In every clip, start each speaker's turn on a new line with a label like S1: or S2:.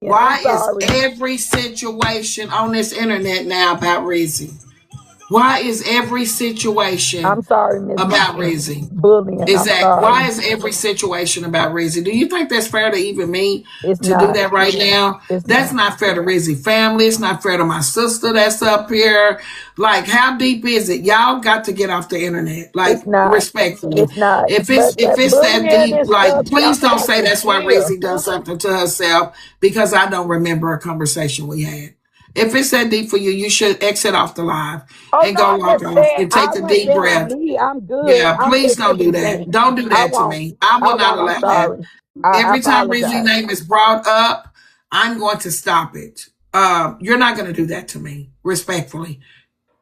S1: Yeah, I'm
S2: Why is
S1: sorry.
S2: every situation on this internet now about Rizzy? Why is every situation
S1: I'm sorry, Miss
S2: about
S1: Nitra.
S2: Rizzy?
S1: Bullying. I'm
S2: Exactly.
S1: sorry.
S2: Why is every situation about Rizzy? Do you think that's fair to even me
S1: It's
S2: to do
S1: not.
S2: that right now?
S1: It's
S2: That's
S1: not.
S2: not fair to Rizzy family. It's not fair to my sister that's up here. Like, how deep is it? Y'all got to get off the internet. Like,
S1: It's not.
S2: respectfully.
S1: It's not.
S2: If it's
S1: But
S2: if
S1: that
S2: it's that
S1: bullying
S2: deep,
S1: and
S2: like,
S1: stuff,
S2: please
S1: y'all
S2: don't
S1: got
S2: say
S1: to
S2: that's why
S1: chill.
S2: Rizzy done something to herself because I don't remember a conversation we had. If it's that deep for you, you should exit off the live
S1: Oh
S2: and
S1: no,
S2: go
S1: I
S2: log
S1: never
S2: off
S1: said
S2: and
S1: I
S2: take a
S1: wasn't
S2: deep
S1: saying
S2: breath.
S1: me. I'm good.
S2: Yeah,
S1: I'm
S2: please
S1: just
S2: don't do
S1: simply
S2: that.
S1: saying
S2: Don't do
S1: I
S2: that to
S1: won't.
S2: me. I
S1: I
S2: will not
S1: won't. I'm
S2: allow that.
S1: sorry. I
S2: Every time Rizzy's
S1: apologize.
S2: name is brought up, I'm going to stop it. You're not going to do that to me, respectfully.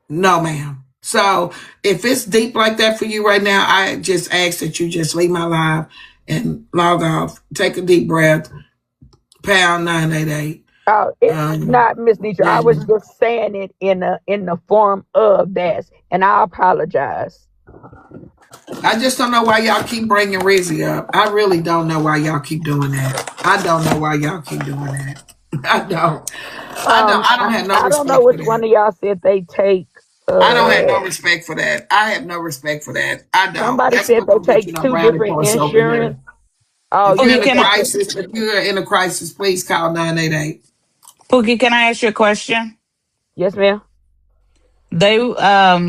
S2: No, ma'am. So if it's deep like that for you right now, I just ask that you just leave my live and log off. Take a deep breath. Pound 988.
S1: It's not, Miss Nitra. I was
S2: And
S1: just saying it in the form of that, and I apologize.
S2: I just don't know why y'all keep bringing Rizzy up. I really don't know why y'all keep doing that. I don't know why y'all keep doing that. I don't. I don't have no
S1: I don't know
S2: respect for
S1: which one
S2: that.
S1: of y'all said they take.
S2: I don't have
S1: Uh,
S2: no respect for that. I have no respect for that. I don't.
S1: somebody
S2: That's
S1: said
S2: not
S1: they
S2: gonna get you
S1: take
S2: no
S1: two
S2: brownie
S1: different
S2: points over
S1: insurance.
S2: here.
S1: Oh,
S2: If you're
S1: you
S2: in
S3: Pookie,
S2: a
S3: can I,
S2: crisis, if you're in a crisis, please call 988.
S3: Pookie, can I ask you a question?
S1: yes, ma'am.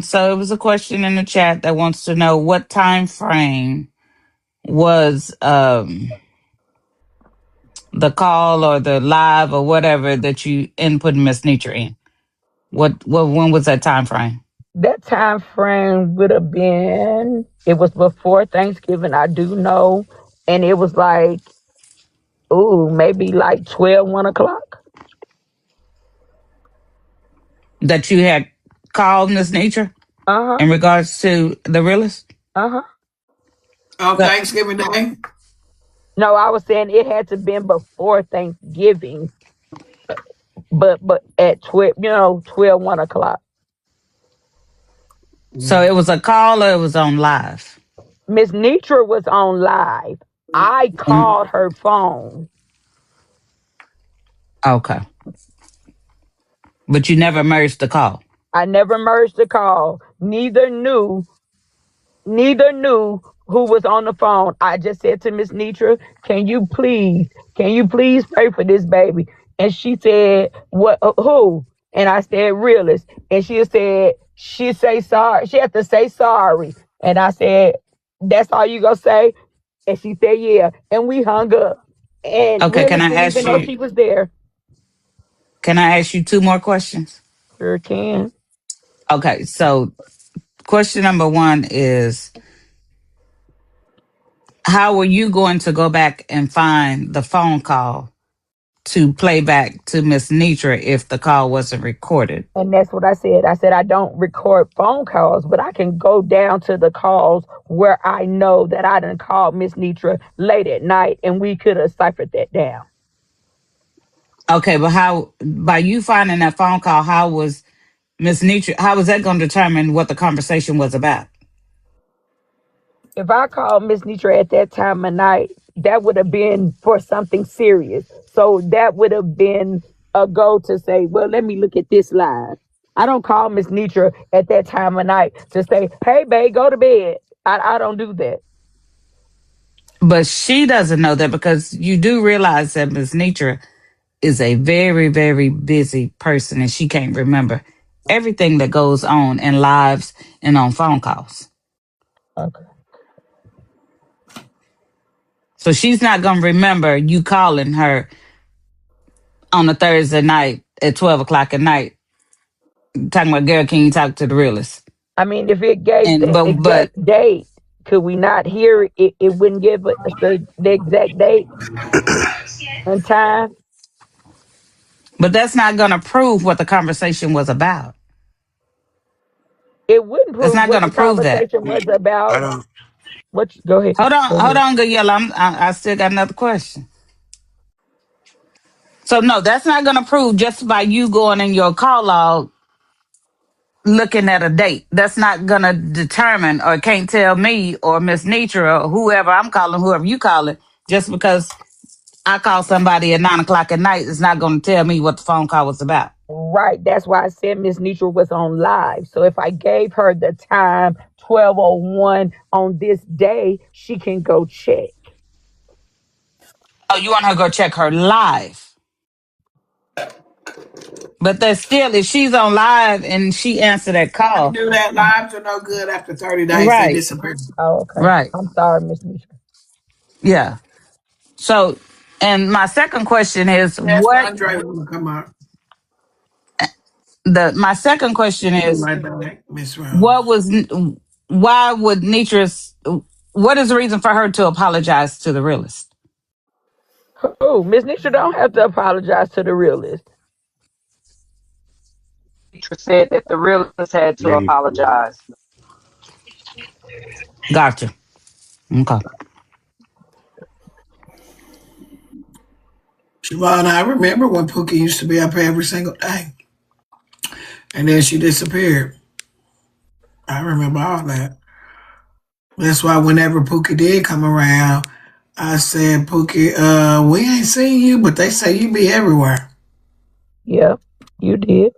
S3: So it was a question in the chat that wants to know what time frame was the call or the live or whatever that you input Miss Nature in. What when was that time frame?
S1: That time frame would have been. It was before Thanksgiving. I do know, and it was like, ooh, maybe like 12, 1 o'clock.
S3: That you had called Miss Nature
S1: Uh huh.
S3: in regards to the realist?
S1: Uh huh.
S2: On
S3: But
S2: Thanksgiving Day,
S1: No, I was saying it had to been before Thanksgiving, but at 12, 12, 1 o'clock.
S3: so it was a call or it was on live?
S1: Miss Netra was on live. I
S3: Mm,
S1: called her phone.
S3: okay. But you never merged the call.
S1: I never merged the call. Neither knew who was on the phone. I just said to Miss Netra, can you please pray for this baby? And she said, what, who? And I said, realist. And she said, she say sorry. She had to say sorry. And I said, that's all you gonna say? And she said, yeah. And we hung up. And
S3: Okay,
S1: realist didn't even know she was there.
S3: can I ask you two more questions?
S1: Sure can.
S3: Okay, so question number one is how were you going to go back and find the phone call to play back to Miss Nitra if the call wasn't recorded?
S1: And that's what I said. I said, I don't record phone calls, but I can go down to the calls where I know that I done called Miss Netra late at night and we could have ciphered that down.
S3: Okay, but how by you finding that phone call, how was Miss Nitra, how was that going to determine what the conversation was about?
S1: If I called Miss Netra at that time of night, that would have been for something serious. So that would have been a go to say, well, let me look at this live. I don't call Miss Netra at that time of night to say, hey, babe, go to bed. I don't do that.
S3: But she doesn't know that because you do realize that Miss Nitra is a very, very busy person and she can't remember everything that goes on in lives and on phone calls.
S1: Okay.
S3: So she's not going to remember you calling her on a Thursday night at 12 o'clock at night talking about, girl, can you talk to the realist?
S1: I mean, if it gave
S3: And,
S1: the
S3: but,
S1: exact date, could we not hear it? It wouldn't give us the exact date and time.
S3: but that's not going to prove what the conversation was about.
S1: It wouldn't
S3: That's
S1: prove
S3: not
S1: what
S3: going to
S1: the
S3: prove that.
S1: conversation was
S4: I
S1: about.
S4: don't.
S1: Go ahead. Go
S3: Hold
S1: ahead.
S3: on, good yellow. I still got another question. So no, that's not going to prove just by you going in your call log looking at a date. That's not going to determine or can't tell me or Miss Nitra or whoever I'm calling, whoever you calling, just because I call somebody at 9 o'clock at night, it's not going to tell me what the phone call was about.
S1: Right. That's why I said Miss Neutral was on live. So if I gave her the time 12:01 on this day, she can go check.
S3: Oh, you want her to go check her live? But that's still, if she's on live and she answered that
S2: Can't
S3: call,
S2: do that. Lives are no good after 30 days. They
S3: right,
S2: disappear.
S1: Oh, okay.
S3: right,
S1: I'm sorry, Miss Neutral.
S3: yeah. So, and my second question is,
S2: Yes,
S3: what
S2: Andre will come up.
S3: my second question
S2: Be
S3: is,
S2: right back, Miss
S3: what
S2: Rose.
S3: was, why would Nitra's, what is the reason for her to apologize to the realist?
S1: Oh, Miss Neutral don't have to apologize to the realist.
S4: Netra said that the realist had to apologize.
S3: Gotcha. Okay.
S2: Siobhan, I remember when Pookie used to be up here every single day. And then she disappeared. I remember all that. That's why whenever Pookie did come around, I said, Pookie, we ain't seen you, but they say you be everywhere.
S1: Yeah, you did.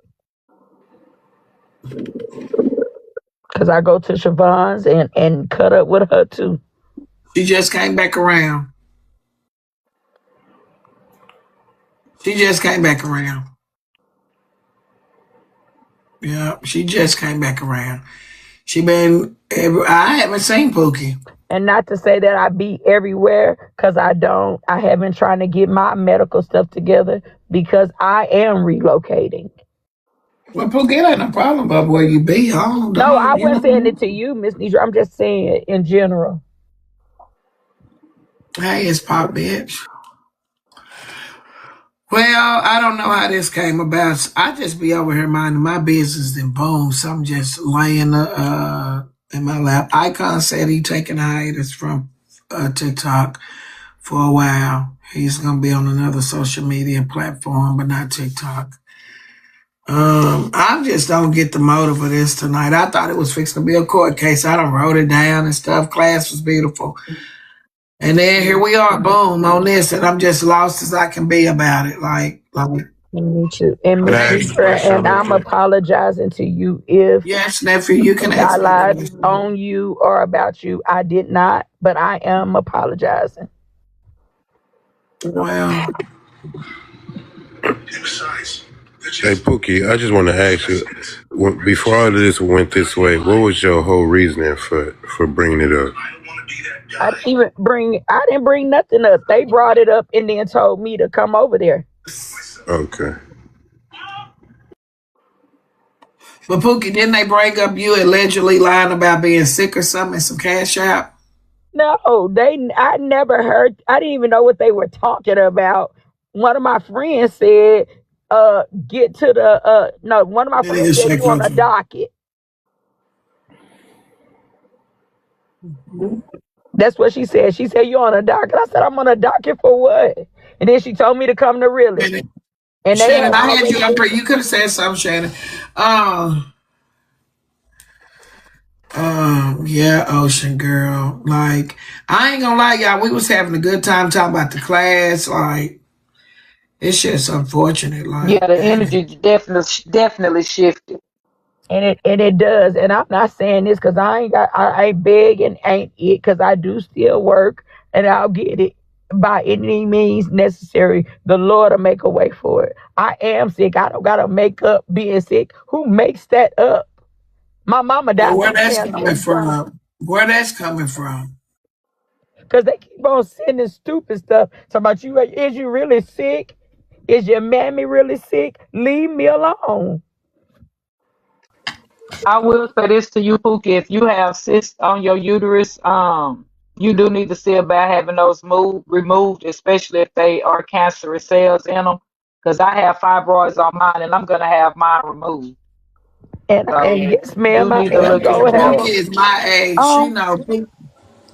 S1: Because I go to Siobhan's and cut up with her too.
S2: She just came back around. She just came back around. Yeah, she just came back around. I haven't seen Pookie.
S1: And not to say that I be everywhere, because I don't. I have been trying to get my medical stuff together because I am relocating.
S2: Well, Pookie, ain't no problem about where you be.
S1: No, I
S2: You
S1: wasn't saying
S2: know.
S1: it to you, Miss Neidra. I'm just saying it in general.
S2: Hey, it's Pop, bitch. Well, I don't know how this came about. I just be over here minding my business, then boom, something just laying in my lap. Icon said he taking hiatus from TikTok for a while. He's gonna be on another social media platform, but not TikTok. I just don't get the motive of this tonight. I thought it was fixing to be a court case. I done wrote it down and stuff. Class was beautiful. And then here we are, boom, on this, and I'm just lost as I can be about it.
S1: Me too. And
S5: Can
S1: Miss
S5: I ask you a
S1: Neidra,
S5: question
S1: and
S5: real
S1: I'm
S5: quick?
S1: apologizing to you if
S2: yes, nephew, you can
S1: I
S2: ask me the
S1: lied
S2: question.
S1: on you or about you. I did not, but I am apologizing.
S2: Well,
S5: Hey, Pookie, I just want to ask you, before all of this went this way, what was your whole reasoning for bringing it up?
S1: I didn't bring nothing up. They brought it up and then told me to come over there.
S5: Okay.
S2: but Pookie, didn't they bring up you allegedly lying about being sick or something and some cash out?
S1: No, I never heard. I didn't even know what they were talking about. One of my friends said, get to the no, one of my
S2: That
S1: friends
S2: is
S1: said
S2: shake
S1: you on a
S2: function.
S1: docket. That's what she said. She said you on a docket. I said I'm on a docket for what? And then she told me to come to Realist.
S2: Shannon,
S1: And they
S2: Shannon,
S1: had
S2: I had you
S1: already
S2: up here. You could have said something, Shannon. Yeah, Ocean Girl. Like, I ain't gonna lie, y'all. We was having a good time talking about the class. Like, it's just unfortunate.
S4: Yeah,
S2: Like,
S4: the
S2: dang.
S4: energy definitely shifted.
S1: and it does. And I'm not saying this because I ain't big and ain't it because I do still work and I'll get it by any means necessary. The Lord will make a way for it. I am sick. I don't gotta make up being sick. Who makes that up? My mama
S2: Well,
S1: died
S2: where
S1: from
S2: that's
S1: cancer.
S2: coming from? Where that's coming from?
S1: Because they keep on sending stupid stuff. Talking about you, is you really sick? Is your mammy really sick? Leave me alone.
S4: I will say this to you, Pookie. If you have cysts on your uterus, you do need to see about having those removed, especially if they are cancerous cells in them. Because I have fibroids on mine, and I'm gonna have mine removed.
S1: And
S4: So
S1: yes,
S4: you
S1: ma'am,
S4: do
S1: I
S4: need to
S2: Well,
S1: am
S4: look into
S1: going to have
S2: Pookie
S1: them.
S4: that.
S2: is my age. You
S1: Um,
S2: know,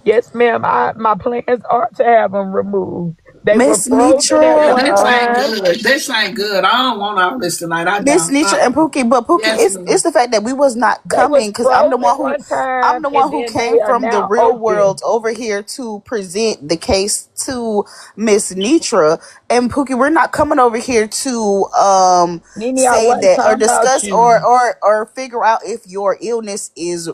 S1: yes, ma'am, my plans are to have them removed. They were
S6: Miss
S1: frozen at
S2: Yeah,
S6: Nitra,
S1: one
S2: this ain't
S1: time.
S2: good. This ain't good. I don't want all this tonight. I
S6: Miss
S2: don't.
S6: Nitra and Pookie, but Pookie,
S2: Yes,
S6: it's
S2: ma'am.
S6: the fact that we was not
S1: They was
S6: coming because
S1: frozen one
S6: I'm
S1: time,
S6: the
S1: and
S6: one who
S1: then they
S6: came
S1: are
S6: from the
S1: now
S6: real
S1: open.
S6: world over here to present the case to Miss Nitra and Pookie. We're not coming over here to
S1: Nene, I
S6: say
S1: wasn't
S6: that or
S1: talking about
S6: discuss or
S1: you.
S6: figure out if your illness is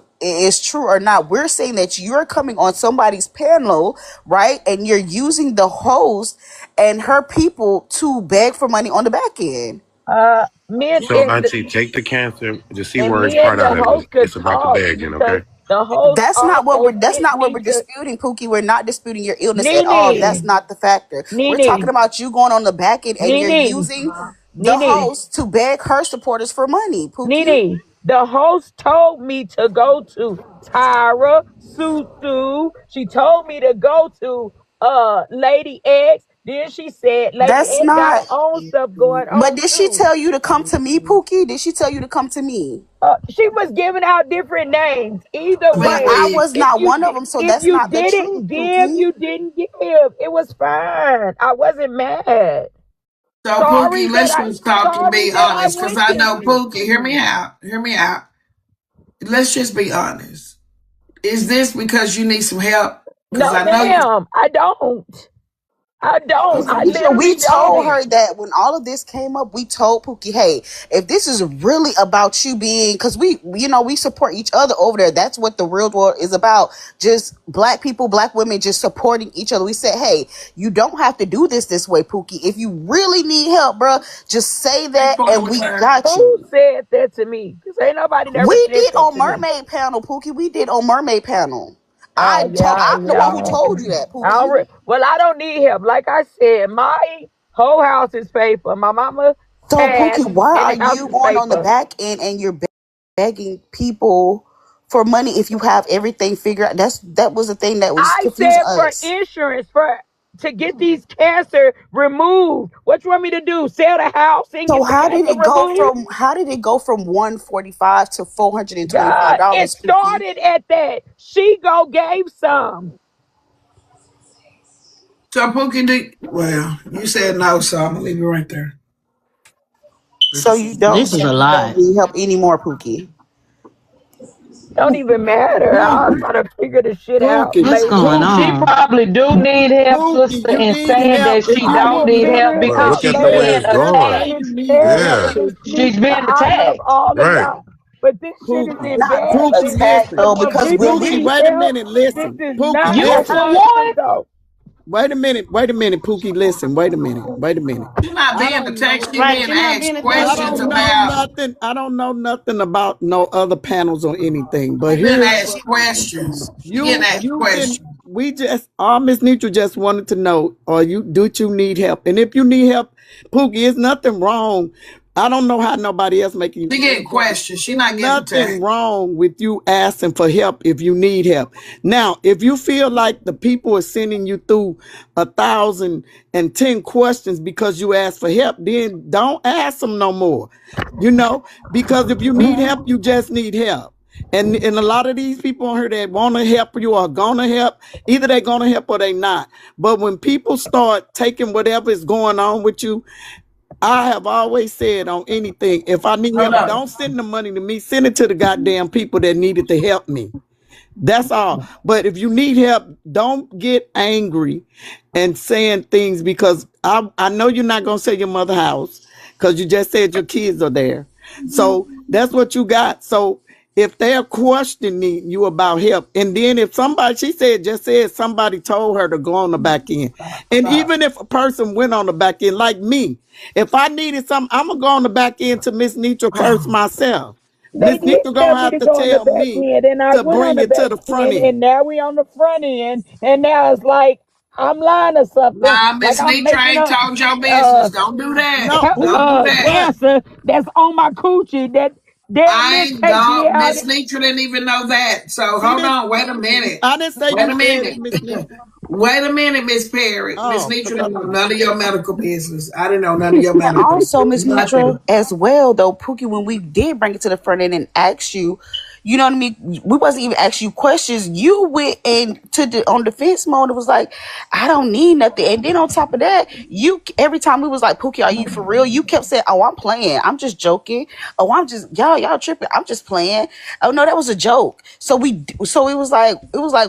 S6: true or not. We're saying that you're coming on somebody's panel, right? And you're using the host and her people to beg for money on the back end.
S1: Men
S5: So,
S1: and
S5: Auntie, take the cancer, the C
S1: and
S5: words
S1: me and
S5: part
S1: the
S5: out of it.
S1: host could
S5: It's about the
S1: talk
S5: begging,
S1: because
S5: okay?
S1: the host also
S6: That's
S1: sent
S6: not what we're
S1: Nitra.
S6: disputing, Pookie. We're not disputing your illness at all. That's
S1: Nene,
S6: not the factor. We're talking
S1: Nene,
S6: about you going on the back end and you're
S1: Nene,
S6: using the
S1: Nene,
S6: host to beg her supporters for money, Pookie.
S1: Nene. The host told me to go to Tyra, Susu. She told me to go to Lady X. Then she said Lady
S6: That's
S1: X got her
S6: not.
S1: own stuff going
S6: But
S1: on
S6: did she
S1: too.
S6: tell you to come to me, Pookie? Did she tell you to come to me?
S1: She was giving out different names. Either
S6: But
S1: way,
S6: I
S2: Pookie.
S6: was not one of them, so
S1: if
S6: that's
S1: you
S6: not the truth,
S1: didn't give,
S6: Pookie.
S1: you didn't give. It was fine. I wasn't mad.
S2: So
S1: Sorry
S2: Pookie,
S1: that
S2: let's
S1: I
S2: just talk and
S1: sorry
S2: be
S1: that I
S2: honest, because
S1: went
S2: I know
S1: there.
S2: Pookie. Hear me out. Hear me out. Let's just be honest. Is this because you need some help? Because
S1: No,
S2: I know you.
S1: ma'am, I don't. I don't.
S6: Miss
S2: Okay.
S1: I
S6: Nisha, we
S1: literally
S6: told
S1: don't.
S6: her that when all of this came up, we told Pookie, hey, if this is really about you being, because we support each other over there. That's what the real world is about. Just black people, black women just supporting each other. We said, hey, you don't have to do this way, Pookie. If you really need help, bro, just say
S2: Big
S6: that
S2: point
S6: and
S2: with
S6: we
S2: her.
S6: got
S1: Who
S6: you.
S1: said that to me? Because ain't nobody never
S6: We
S1: said
S6: did
S1: that
S6: on
S1: to me.
S6: Mermaid Panel, Pookie. We did on Mermaid Panel.
S1: Oh yeah,
S6: I'm the one who
S1: yeah.
S6: told you that,
S1: I don't
S6: Pookie.
S1: well, I don't need help. Like I said, my whole house is paid for. My mama
S6: So,
S1: passed,
S6: Pookie, why
S1: and
S6: are
S1: the house
S6: you
S1: is
S6: going
S1: paid
S6: on the
S1: for.
S6: back end and you're begging people for money if you have everything figured out? That was the thing that was
S1: I
S6: confusing
S1: said for
S6: us.
S1: insurance for to get these cancer removed. What you want me to do? Sell the house and
S6: So
S1: get the cancer removed?
S6: how did it go from 145 to $424,
S1: God, it
S6: Pookie?
S1: started at that. She go gave some.
S2: So Pookie, well, you said no, so I'm gonna leave it right there.
S6: So
S7: This is a
S6: you don't
S7: lot.
S6: need help anymore, Pookie.
S1: Don't even matter. I'll
S4: Pookie,
S1: try to figure the shit out
S4: Pookie,
S7: What's
S1: later.
S7: going
S4: She
S7: on?
S4: probably do need help, Pookie, sister,
S2: You
S4: and
S2: need
S4: saying
S2: help.
S4: that
S2: If
S4: she
S2: you
S1: I
S4: don't
S1: will
S2: need
S4: need
S1: figure
S4: help
S1: it
S5: Bro,
S4: because
S5: look
S1: out
S5: at
S4: she's
S5: the way
S1: later.
S4: being
S5: it's
S1: But I
S5: going.
S4: attacked.
S2: somebody
S1: understand
S2: need
S1: that,
S5: Yeah,
S2: help.
S1: Miss
S4: She's
S1: Nisha.
S4: being
S1: I love
S4: attacked.
S1: all of
S5: right.
S1: y'all. But this shit is
S2: Pookie.
S1: in
S6: Not
S1: bad
S6: being
S2: Pookie,
S1: places.
S6: attacked
S2: listen.
S6: though,
S1: And when
S6: because
S1: people
S2: Pookie,
S1: need
S2: wait a
S1: help,
S2: minute,
S1: this
S2: listen.
S1: is
S2: Pookie,
S1: not
S4: You
S1: the
S4: for
S2: listen.
S1: way to
S4: one?
S1: go.
S2: Wait a minute, Pookie, listen. Wait a minute. Wait a minute.
S1: Who
S2: She's not
S5: I
S2: being
S5: don't know.
S2: attacked, she's
S7: Right,
S2: being
S7: you're not
S2: asked
S7: being
S5: What's
S7: attacked.
S2: questions
S7: You're
S5: going
S7: being
S2: about
S5: on?
S2: I don't know nothing about no other panels or anything. But she's being here's
S5: That's
S2: what
S5: what
S2: asked
S5: I'm saying.
S2: questions. She's being
S5: What's
S2: asked
S5: going
S2: questions.
S5: on?
S2: We just Miss Neutral just wanted to know, do you need help? And if you need help, Pookie, there's nothing wrong. I don't know how nobody else making you She feel, getting
S5: What's
S2: questions.
S5: going
S2: She's
S5: on?
S2: not getting
S5: What's
S2: attacked.
S5: going
S2: Nothing
S5: on?
S2: wrong with you asking for help if you need help. Now, if you feel like the people are sending you through 1,010 questions because you asked for help, then don't ask them no more. Because if you need help, you just need help. And a lot of these people on here that want to help you are gonna help. Either they're gonna help or they not. But when people start taking whatever is going on with you, I have always said on anything, if I need help, don't send the money to me. Send it to the goddamn people that needed to help me. That's all. But if you need help, don't get angry and saying things because I know you're not gonna say your mother's house because you just said your kids are there. So that's what you got. So if they're questioning you about help, and then if somebody, she just said somebody told her to go on the back end. And even if a person went on the back end, like me, if I needed something, I'm gonna go on the back end to Miss Nitra first myself.
S1: They
S2: Miss
S1: did
S2: Nitra
S1: tell
S2: gonna
S1: me
S2: have
S1: to
S2: to
S1: go on the
S2: tell
S1: back
S2: me
S1: end, and I
S2: to
S1: went on
S2: bring
S1: the
S2: it to
S1: back
S2: the front
S1: end,
S2: end.
S1: and now we on the front end, and now it's like I'm lying or something.
S2: Nah,
S1: Like
S2: Miss
S1: I'm
S2: Netra
S1: making
S2: ain't
S1: up
S2: told your business.
S1: uh,
S2: Don't do that.
S5: No,
S2: Don't do that.
S5: what?
S1: cancer that's on my coochie that damn near
S2: I ain't
S1: take me
S2: gone.
S1: out.
S2: Miss Netra didn't even know that. So
S5: She
S2: hold
S5: didn't.
S2: on. Wait a minute.
S5: I didn't say
S2: Wait
S5: you
S2: a
S5: said it,
S2: minute.
S5: Miss Nita.
S2: Wait a minute, Miss Perry. Miss
S5: Oh,
S2: Netra
S5: because I
S2: didn't know
S5: thought.
S2: none of your medical business. I didn't know none of your
S6: And
S2: medical.
S6: also, Miss Nitra,
S2: Nothing.
S6: as well, though, Pookie, when we did bring it to the front end and ask you, You know what I mean? We wasn't even asking you questions. You went and on defense mode. It was like, I don't need nothing. And then on top of that, you every time we was like, Pookie, are you for real? You kept saying, oh, I'm playing. I'm just joking. Oh, I'm just y'all tripping. I'm just playing. Oh no, that was a joke. So it was like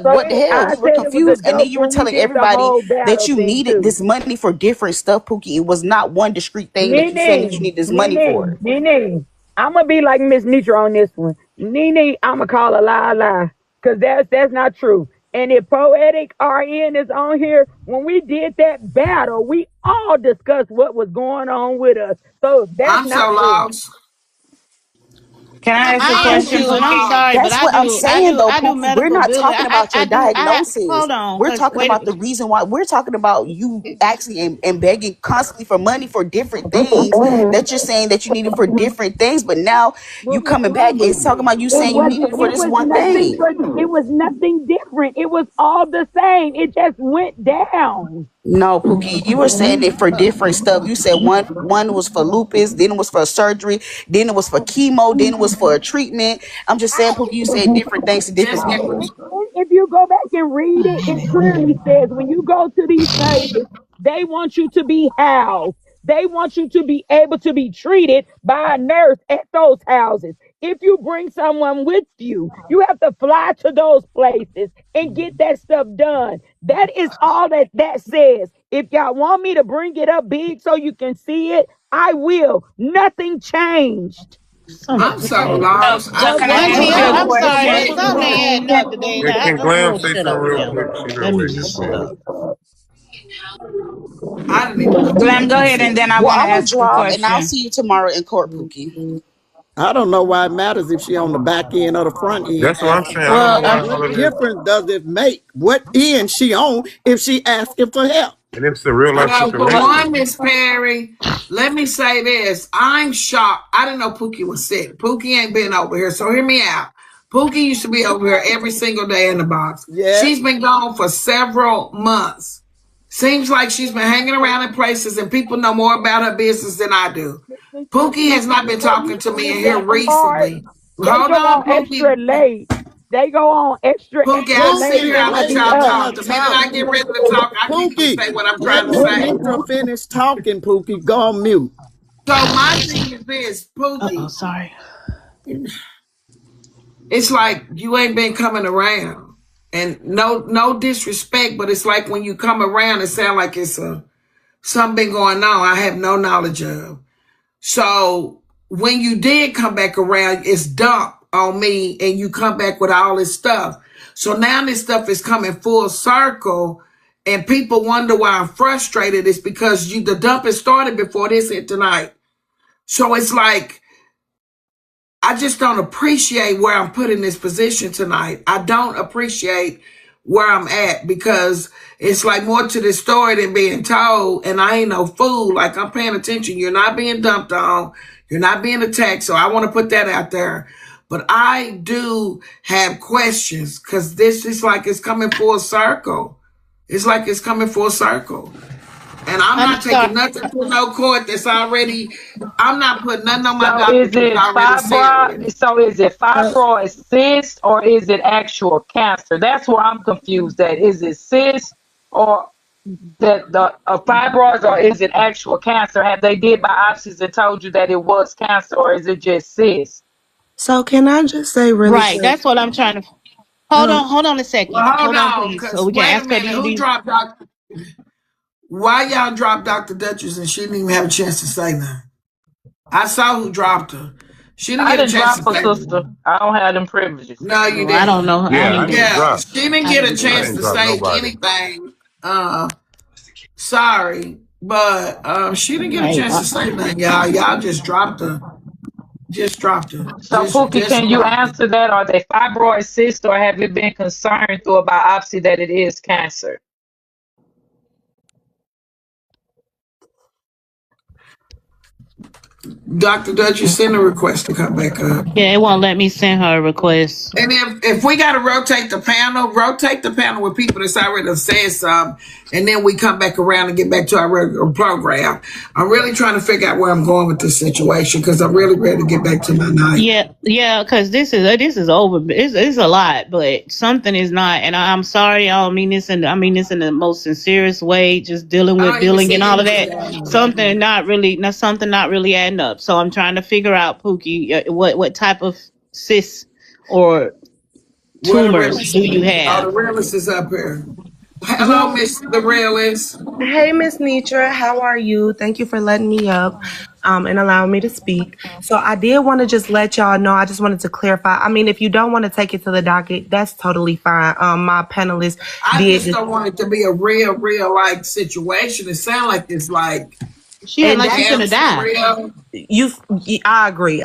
S1: So
S6: what the hell?
S1: I
S6: We were
S1: said it was a
S6: confused. And then
S1: joke
S6: you were
S1: when we
S6: telling
S1: did the
S6: everybody
S1: whole
S6: that
S1: battle
S6: you
S1: thing
S6: needed
S1: too.
S6: this money for different stuff, Pookie. It was not one discrete thing that you saying that you
S1: Nene,
S6: need this money for.
S1: Nene. I'm gonna be like Miss Netra on this one. Nene, I'm gonna call a lie, cause that's not true. And if Poetic RN is on here, when we did that battle, we all discussed what was going on with us. So that's
S2: I'm
S1: not
S2: so
S1: true.
S2: lost.
S3: Can I ask a
S7: I am
S2: I'm
S3: question,
S7: too,
S2: so
S7: and I'm
S3: Pookie?
S7: sorry, but
S6: That's
S2: lost.
S6: what I'm saying, though,
S7: I do
S6: Pookie. We're
S7: medical
S6: not
S7: billing.
S6: talking about your diagnosis.
S7: Hold on,
S6: We're
S7: because
S6: talking about the reason why. We're talking about you asking and begging constantly for money for different things that you're saying that you need it for different things. But now you
S1: What was
S6: coming back
S1: wrong
S6: and
S1: with
S6: talking
S1: me?
S6: about you saying you need it for
S1: It
S6: this
S1: was
S6: one
S1: nothing
S6: thing.
S1: for it was nothing different. It was all the same. It just went down.
S6: No, Pookie, you were saying it for different stuff. You said one was for lupus, then it was for surgery, then it was for chemo, then it was for a treatment. I'm just saying, Pookie, you said different things to different
S2: Just get
S6: people.
S1: And if you go back and read it, it clearly says when you go to these places, they want you to be housed. They want you to be able to be treated by a nurse at those houses. If you bring someone with you, you have to fly to those places and get that stuff done. That is all that says. If y'all want me to bring it up big so you can see it, I will. Nothing changed.
S2: I'm so
S3: So,
S2: lost.
S3: so can I
S7: Auntie,
S3: ask you a
S7: I'm sorry.
S3: question?
S7: Stop adding up today.
S5: Yeah, can
S7: I'm
S5: Glam
S7: gonna
S5: say
S7: shut
S5: something
S7: up
S5: real
S7: now.
S5: quick? She
S7: Let
S5: been
S7: me
S5: waiting
S7: just
S5: for a
S7: shut
S5: minute.
S7: up.
S2: I didn't even know
S3: Glam, go
S2: Glam was
S3: ahead, and
S2: here.
S3: then I
S6: Well,
S3: want to
S6: I'm gonna
S3: ask a
S6: drop, and I'll
S3: question.
S6: see you tomorrow in court, Pookie.
S8: I don't know why it matters if she on the back end or the front end
S5: That's what I'm
S8: asking
S5: saying.
S8: for
S5: I don't
S7: Well,
S5: know
S8: help.
S5: why
S8: What
S5: all of this.
S8: difference does it make? What end she on if she asking for help?
S5: And it's a real life
S2: Well, for
S3: Well,
S2: one,
S5: situation.
S2: Miss Perry, let me say this. I'm shocked. I didn't know Pookie was sick. Pookie ain't been over here, so hear me out. Pookie used to be over here every single day in the box.
S8: Yeah.
S2: She's been gone for several months. Seems like she's been hanging around in places and people know more about her business than I do. Pookie has not been
S1: Before you
S2: talking to me in
S1: end
S2: here
S1: that part,
S2: recently.
S1: they
S2: Hold
S1: go
S2: on,
S1: on extra
S2: Pookie.
S1: late. They go on
S2: Pookie,
S1: extra
S2: I'll
S1: late
S2: sit here
S8: Pookie,
S2: and
S1: trying to
S2: let
S8: let
S1: be
S2: y'all
S8: Nitra
S2: talk.
S1: us.
S2: The minute
S8: talk.
S2: I get ready to talk, I can't even
S8: Pookie,
S2: say what I'm
S8: let
S2: trying to
S8: Miss
S2: say.
S8: Nitra finish talking, Pookie. Go on mute.
S2: So my thing is this,
S7: oh,
S2: Pookie,
S7: sorry.
S2: it's like you ain't been coming around. And no disrespect, but it's like when you come around, it sounds like it's something going on I have no knowledge of. So when you did come back around, it's dumped on me and you come back with all this stuff. So now this stuff is coming full circle and people wonder why I'm frustrated. It's because the dumping started before this hit tonight. So it's like I just don't appreciate where I'm put in this position tonight. I don't appreciate where I'm at because it's like more to this story than being told. And I ain't no fool. Like I'm paying attention. You're not being dumped on. You're not being attacked. So I want to put that out there. But I do have questions because this is like it's coming full circle. It's like it's coming full circle. And I'm
S7: I'm
S2: not taking
S7: sorry.
S2: nothing to no court that's already, I'm not putting nothing on my
S4: So
S2: docket
S4: is
S2: that's
S4: it
S2: already said already.
S4: fibroid? So is it fibroid cyst or is it actual cancer? That's where I'm confused at. Is it cyst or that the fibroids or is it actual cancer? Have they did biopsies and told you that it was cancer or is it just cyst?
S9: So can I just say really
S7: Right,
S9: quick?
S7: that's what I'm trying to.
S9: Um,
S7: Hold on a second.
S2: Well, hold
S7: Hold on,
S2: on,
S7: please, so
S2: because
S7: we can
S2: wait a
S7: ask her
S2: minute. Who
S7: these.
S2: dropped Dr. Why y'all dropped Dr. Duchess and she didn't even have a chance to say nothing? I saw who dropped her. She didn't
S4: I
S2: get a
S4: didn't
S2: chance
S4: drop
S2: to
S4: her
S2: say
S4: sister.
S2: nothing.
S4: I don't have them privileges.
S2: No, you
S7: Oh, I don't
S2: didn't.
S7: know. I
S5: Yeah, I
S7: didn't do
S5: didn't
S7: it.
S2: Yeah,
S5: drop.
S2: she didn't
S7: I
S2: get a
S7: didn't do
S5: I
S7: it.
S2: chance
S5: didn't
S2: to
S5: drop
S2: say
S5: nobody.
S2: anything. Sorry, but she didn't get a
S7: Right.
S2: chance to say nothing, y'all. Y'all just dropped her. Just dropped her.
S4: So Pookie,
S2: Just
S4: can you
S2: dropped her.
S4: answer that? Are they fibroid cyst or have you been concerned through a biopsy that it is cancer?
S2: Dr. Dutchess, send a request to come back up.
S7: Yeah, it won't let me send her a request.
S2: And if we got to rotate the panel with people that's already said something, and then we come back around and get back to our regular program. I'm really trying to figure out where I'm going with this situation because I'm really ready to get back to my night.
S7: Yeah, because this is over. It's a lot, but something is not. And I'm sorry. I don't mean this I mean this in the most sincerest way. Just dealing
S2: I
S7: with
S2: don't even
S7: billing and
S2: see
S7: all of
S2: anything
S7: that.
S2: going on.
S7: Something not really adding up. So I'm trying to figure out, Pookie, what type of cyst or tumors do you
S2: The
S7: have?
S2: realist is up here. Hello, Miss the realist.
S9: Hey, Miss Netra, how are you? Thank you for letting me up and allowing me to speak. So I did want to just let y'all know, I just wanted to clarify. I mean, if you don't want to take it to the docket, that's totally fine. My panelists
S2: I
S9: did
S2: just
S9: this,
S2: don't want it to be a real like situation. It sounds like it's like
S7: She ain't
S9: and
S7: like she's
S9: that's
S7: gonna die.
S2: real.
S9: I agree.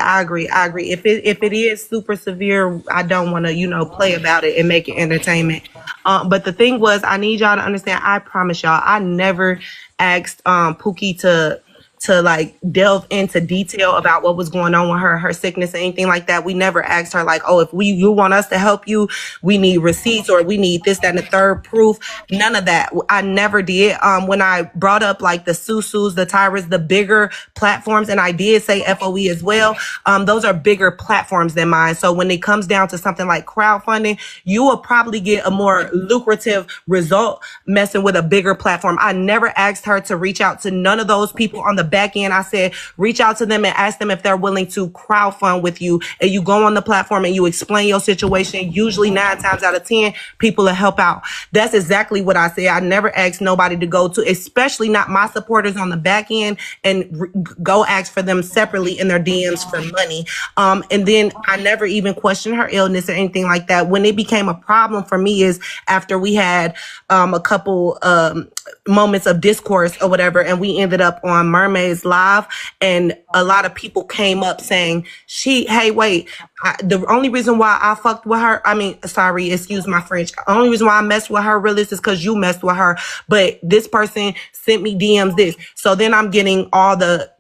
S9: If it is super severe, I don't want to, play about it and make it entertainment. But the thing was, I need y'all to understand, I promise y'all, I never asked Pookie to like delve into detail about what was going on with her sickness or anything like that. We never asked her like, oh, if you want us to help you, we need receipts or we need this, that, and the third proof. None of that. I never did. When I brought up like the Susus, the Tyras, the bigger platforms, and I did say FOE as well, those are bigger platforms than mine. So when it comes down to something like crowdfunding, you will probably get a more lucrative result messing with a bigger platform. I never asked her to reach out to none of those people on the back end. I said, reach out to them and ask them if they're willing to crowdfund with you. And you go on the platform and you explain your situation. Usually 9 times out of 10, people will help out. That's exactly what I said. I never asked nobody to go to, especially not my supporters on the back end, and go ask for them separately in their DMs for money. And then I never even questioned her illness or anything like that. When it became a problem for me is after we had a couple moments of discourse or whatever, and we ended up on Mermaids Live, and a lot of people came up saying, hey, wait, the only reason why I fucked with her, excuse my French, the only reason why I messed with her really is because you messed with her, but this person sent me DMs this. So then I'm getting all the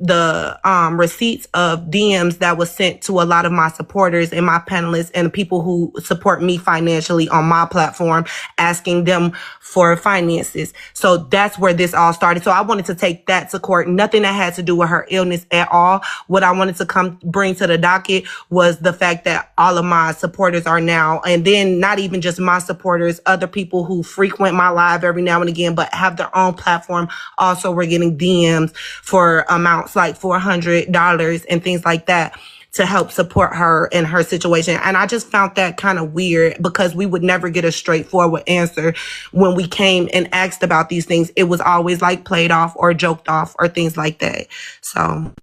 S9: receipts of DMs that was sent to a lot of my supporters and my panelists and the people who support me financially on my platform, asking them for finances. So that's where this all started. So I wanted to take that to court. Nothing that had to do with her illness at all. What I wanted to bring to the docket was the fact that all of my supporters are now, and then not even just my supporters, other people who frequent my live every now and again, but have their own platform. Also, we're getting DMs for amounts like $400 and things like that to help support her in her situation. And I just found that kind of weird because we would never get a straightforward answer when we came and asked about these things. It was always like played off or joked off or things like that. So.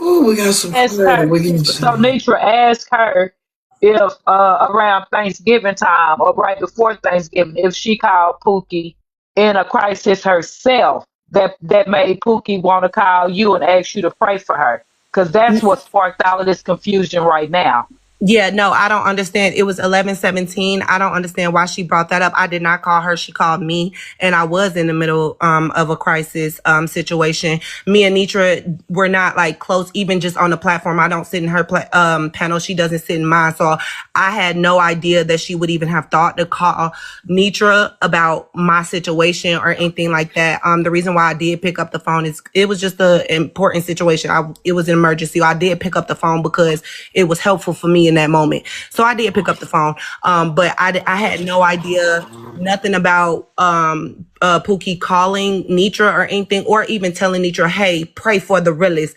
S2: Oh, we got some
S4: Ask
S2: Florida.
S4: her.
S2: We can
S4: So Netra, ask her if around Thanksgiving time or right before Thanksgiving, if she called Pookie in a crisis herself, that made Pookie want to call you and ask you to pray for her, because that's what sparked all of this confusion right now.
S9: Yeah, no, I don't understand. It was 11:17. I don't understand why she brought that up. I did not call her. She called me, and I was in the middle of a crisis situation. Me and Netra were not like close, even just on the platform. I don't sit in her panel. She doesn't sit in mine. So I had no idea that she would even have thought to call Netra about my situation or anything like that. The reason why I did pick up the phone is it was just an important situation. It was an emergency. I did pick up the phone because it was helpful for me in that moment. So I did pick up the phone. But I had no idea, nothing about Pookie calling Netra or anything, or even telling Netra, hey, pray for the realist.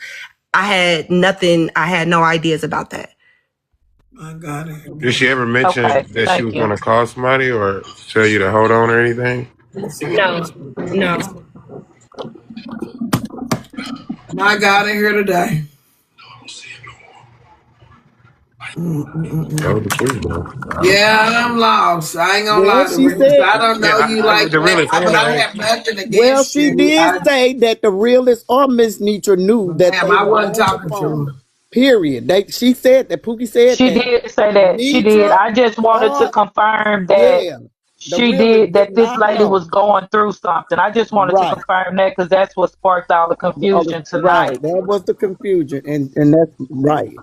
S9: I had nothing. I had no ideas about that.
S2: I got it.
S5: Did she ever mention that she was
S4: Thank you.
S5: going to call somebody or tell you to hold on or anything?
S9: No.
S2: I got it here today.
S5: That was the truth, though.
S2: Yeah, I'm lost. I ain't gonna
S8: Well,
S2: lie to
S8: she
S2: Realist.
S8: said,
S2: I don't know you like
S5: The
S2: that,
S5: realest
S2: but
S5: and
S2: I
S5: I.
S2: have nothing
S8: well,
S2: against
S8: she
S2: you.
S8: did say that the realist or Miss Netra knew that
S2: Ma'am,
S8: they
S2: I
S8: were
S2: wasn't
S8: on the
S2: talking to
S8: phone.
S2: her.
S8: Period. She said that Pookie said
S4: She
S8: that
S4: did say that. She did.
S8: Netra
S4: I just wanted to
S8: or
S4: confirm that
S8: yeah. The
S4: She
S8: realist
S4: did
S8: did
S4: that. This
S8: not
S4: lady
S8: know.
S4: was going through something. I just wanted to
S8: Right.
S4: confirm that because that's what sparked all the confusion
S8: Right.
S4: tonight.
S8: That was the confusion. And that's right.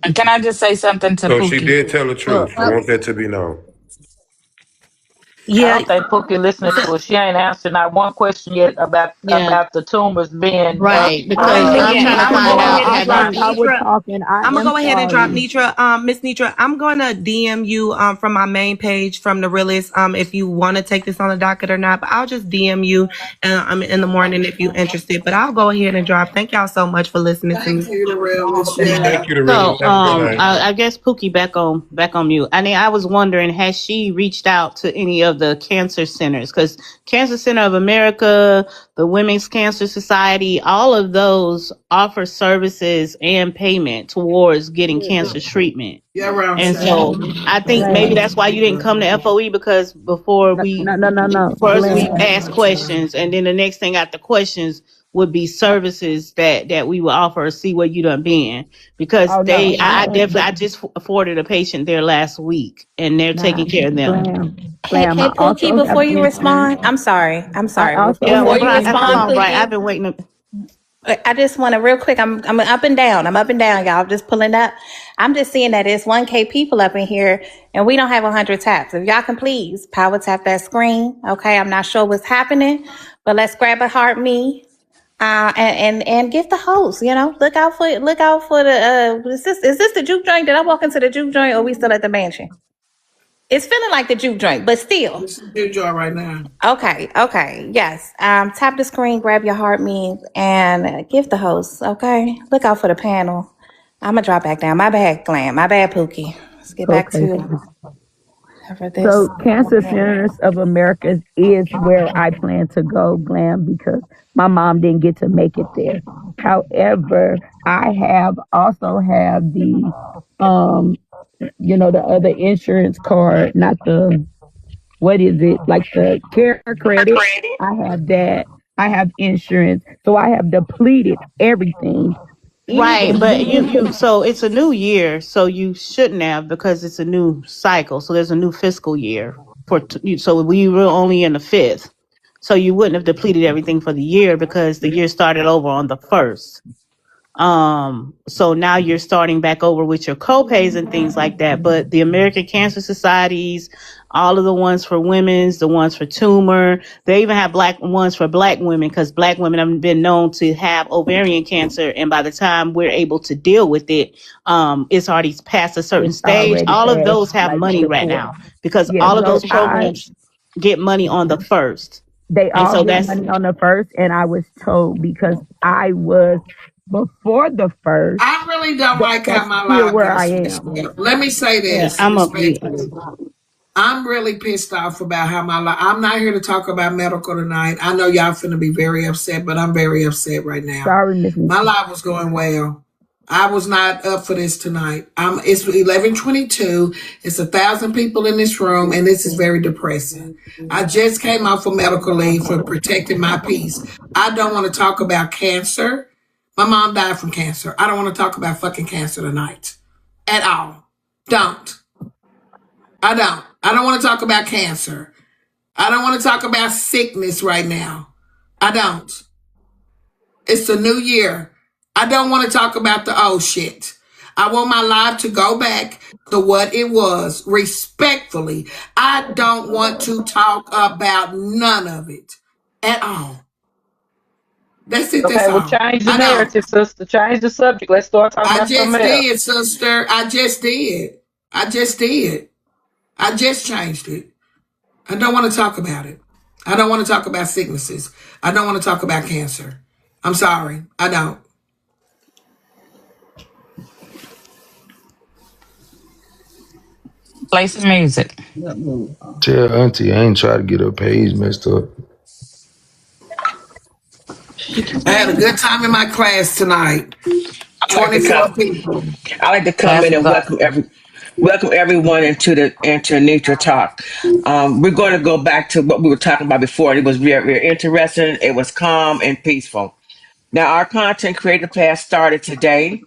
S3: And can I just say something to
S5: So she
S3: Pookie?
S5: did tell the
S9: Well,
S5: truth. I want that to be known.
S4: I
S9: yeah.
S4: don't think Pookie listening to us. She ain't answered not one question yet about
S7: Yeah.
S4: the tumors being
S7: Right. Because I'm
S9: Yeah,
S7: trying to
S9: I'm gonna
S7: find
S9: go
S1: Sorry,
S7: out
S9: ahead and
S7: have
S9: drop
S1: as
S7: I
S1: I was
S9: Netra.
S1: talking, I
S9: I'm gonna
S1: am
S9: go ahead and drop
S1: sorry.
S9: Netra. Miss Netra, I'm gonna DM you from my main page from the realist if you want to take this on the docket or not. But I'll just DM you in the morning if you're interested. But I'll go ahead and drop. Thank y'all so much for listening to
S2: Thank
S9: me.
S2: you, the realist.
S5: Thank
S2: Yeah.
S5: you, the realist.
S7: so
S5: Have a good night.
S7: I guess Pookie back on mute. I mean I was wondering has she reached out to any of the cancer centers? Because Cancer Center of America, the Women's Cancer Society, all of those offer services and payment towards getting cancer treatment.
S2: Yeah, around
S7: And
S2: seven.
S7: so I think maybe
S1: Glam.
S7: that's why you didn't come to FOE because before
S1: No,
S7: we
S1: no, no, no, no.
S7: first we
S1: Glam.
S7: ask questions and then the next thing after questions would be services that we would offer or see where you done been because
S1: Oh
S7: they
S1: no,
S7: I
S1: no.
S7: definitely
S1: But
S7: I just afforded a patient there last week and they're
S1: nah,
S7: taking care of them.
S1: glam,
S10: Hey,
S1: glam.
S10: hey,
S1: I
S10: Pookie,
S1: also have
S10: before you
S1: insurance.
S10: respond, I'm sorry. I'm
S1: I
S10: sorry.
S1: also
S7: Yeah,
S1: have
S10: Before you
S7: hold
S10: respond,
S7: on,
S1: insurance.
S7: Brian. I've
S10: Pookie,
S7: been waiting.
S10: I just want to real quick. I'm up and down. I'm up and down, y'all. I'm just pulling up. I'm just seeing that it's 1K people up in here, and we don't have 100 taps. If y'all can please power tap that screen, okay? I'm not sure what's happening, but let's grab a heart me. And give the host, look out for the is this the juke joint? Did I walk into the juke joint or are we still at the mansion? It's feeling like the juke joint, but still.
S2: This is your joy right now.
S10: Okay, yes. Tap the screen, grab your heart means, and give the host. Okay, look out for the panel. I'm gonna drop back down. My bad, Glam. My bad, Pookie. Let's get back
S1: Okay.
S10: to cover this.
S1: So Cancer Centers of America is where I plan to go, Glam, because my mom didn't get to make it there. However, I have also have the the other insurance card, not the what is it, like the care credit. I have that. I have insurance. So I have depleted everything.
S7: Right,
S1: Even
S7: but
S1: due
S7: you
S1: to
S7: so it's a new year, so you shouldn't have because it's a new cycle. So there's a new fiscal year so we were only in the fifth. So you wouldn't have depleted everything for the year because the year started over on the first. So now you're starting back over with your copays and things like that. But the American Cancer Societies, all of the ones for women's, the ones for tumor, they even have black ones for black women because black women have been known to have ovarian cancer. And by the time we're able to deal with it, it's already past a certain
S1: it's
S7: stage.
S1: already
S7: All of
S1: passed
S7: those have
S1: like
S7: money right
S1: before.
S7: now because
S1: Yeah,
S7: all of
S1: so
S7: those programs get money on the first.
S1: they
S7: And
S1: all
S7: so
S1: get
S7: that's
S1: money on the first, and I was told because I was before the first,
S2: I really don't like how
S1: that's
S2: my
S1: still
S2: life
S1: where I
S2: gets
S1: am.
S2: respect. Let me say
S7: yeah,
S2: this
S7: I'm up.
S2: respectfully. I'm really pissed off about how my life. I'm not here to talk about medical tonight. I know y'all finna be very upset, but I'm very upset right now.
S1: Sorry, Miss
S2: My
S1: Nitra.
S2: life was going well. I was not up for this tonight. It's 11:22. It's 1,000 people in this room, and this is very depressing. I just came off of medical leave for protecting my peace. I don't want to talk about cancer. My mom died from cancer. I don't want to talk about fucking cancer tonight at all. Don't. I don't. I don't want to talk about cancer. I don't want to talk about sickness right now. I don't. It's the new year. I don't want to talk about the old shit. I want my life to go back to what it was, respectfully. I don't want to talk about none of it at all. That's it,
S4: Okay,
S2: that's
S4: well,
S2: all.
S4: change the
S2: I don't.
S4: narrative, sister. Change the subject. Let's start talking
S2: I
S4: about
S2: just
S4: something else.
S2: did, sister. I just did. I just did. I just changed it. I don't want to talk about it. I don't want to talk about sicknesses. I don't want to talk about cancer. I'm sorry. I don't.
S3: Play some music.
S11: Tell Auntie I ain't try to get her page messed up.
S2: I had a good time in my class tonight.
S12: I like to
S2: 24
S12: come.
S2: people.
S12: I like to come
S3: Class
S12: in
S3: was
S12: and
S3: awesome.
S12: welcome everyone into Netra Talk. We're going to go back to what we were talking about before. It was very interesting. It was calm and peaceful. Now our content creator class started today,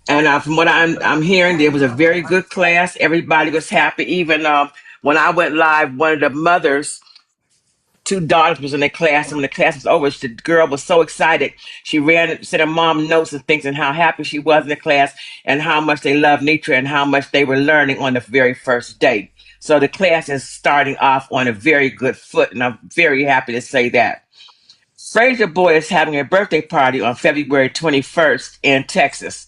S12: and from what I'm hearing, there was a very good class. Everybody was happy. Even When I went live, one of the mothers, two daughters was in the class, and when the class was over, the girl was so excited. She ran and sent her mom notes and things, and how happy she was in the class, and how much they loved Netra, and how much they were learning on the very first day. So the class is starting off on a very good foot, and I'm very happy to say that. Fraser Boy is having a birthday party on February 21st in Texas.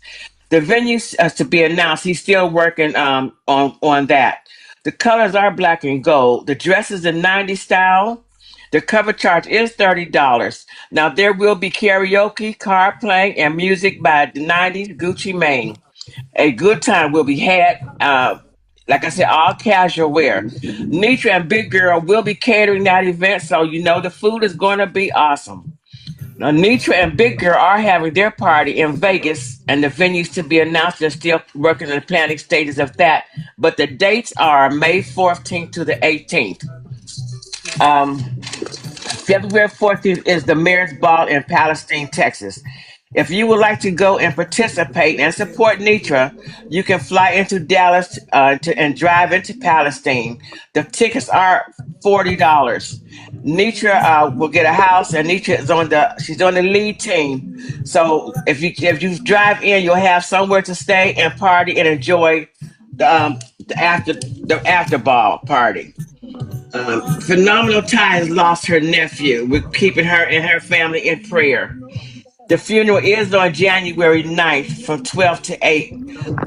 S12: The venue to be announced. He's still working on that. The colors are black and gold. The dress is the 90s style. The cover charge is $30. Now there will be karaoke, card playing, and music by the 90s Gucci Mane. A good time will be had. Like I said, all casual wear. Netra and Big Girl will be catering that event, so you know the food is going to be awesome. Now, Netra and Big Girl are having their party in Vegas, and the venues to be announced. They're still working in the planning stages of that, but the dates are May 14th to the 18th. February 14th is the Mayor's Ball in Palestine, Texas. If you would like to go and participate and support Netra, you can fly into Dallas and drive into Palestine. The tickets are $40. Netra will get a house, and Netra is she's on the lead team. So if you drive in, you'll have somewhere to stay and party and enjoy the after ball party. Phenomenal Ty has lost her nephew. We're keeping her and her family in prayer. The funeral is on January 9th from 12 to 8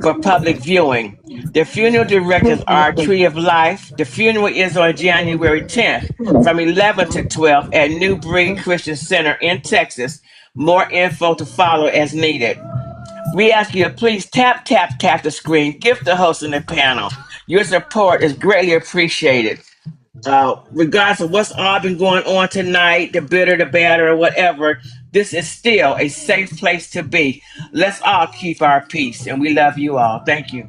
S12: for public viewing. The funeral directors are Tree of Life. The funeral is on January 10th from 11 to 12 at New Breed Christian Center in Texas. More info to follow as needed. We ask you to please tap the screen, gift the host in the panel. Your support is greatly appreciated. Regardless of what's all been going on tonight, the bitter, the bad, or whatever, this is still a safe place to be. Let's all keep our peace, and we love you all. Thank you.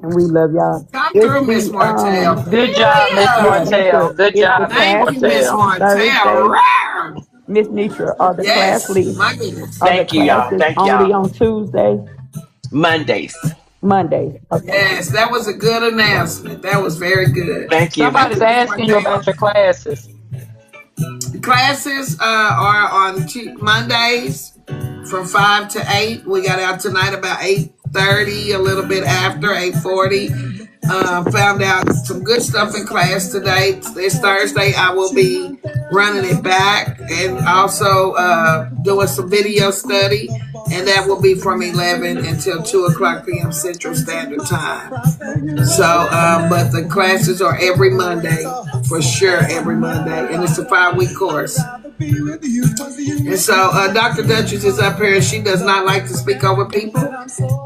S1: And we love y'all.
S2: Come
S1: It's
S2: through, Miss
S1: the
S2: Martell.
S4: Good job, Miss
S2: Yeah.
S4: Martell. Good
S1: it's the
S4: job, Miss
S1: class
S2: Thank you,
S1: lead
S2: Miss
S4: Martell.
S1: on
S2: Martell.
S1: Thursday.
S2: Rawr.
S1: Miss Netra, are the class
S2: Yes,
S1: lead
S2: my goodness.
S1: are the
S12: Thank you, y'all.
S1: classes
S12: Thank
S1: only
S12: y'all.
S1: on Tuesday,
S12: Mondays.
S1: Mondays? Okay.
S2: Yes, that was a good announcement. That was very good.
S12: Thank you.
S2: Thank
S4: Somebody's
S2: you, Miss
S4: asking you
S2: Martell.
S4: about your classes.
S2: Classes are on Mondays from 5 to 8. We got out tonight about 8:30, a little bit after 8:40. Found out some good stuff in class today. This Thursday, I will be running it back and also doing some video study, and that will be from 11 until 2 o'clock p.m. Central Standard Time. So, but the classes are every Monday, for sure, every Monday, and it's a 5-week course. And so Dr. Duchess is up here, and she does not like to speak over people,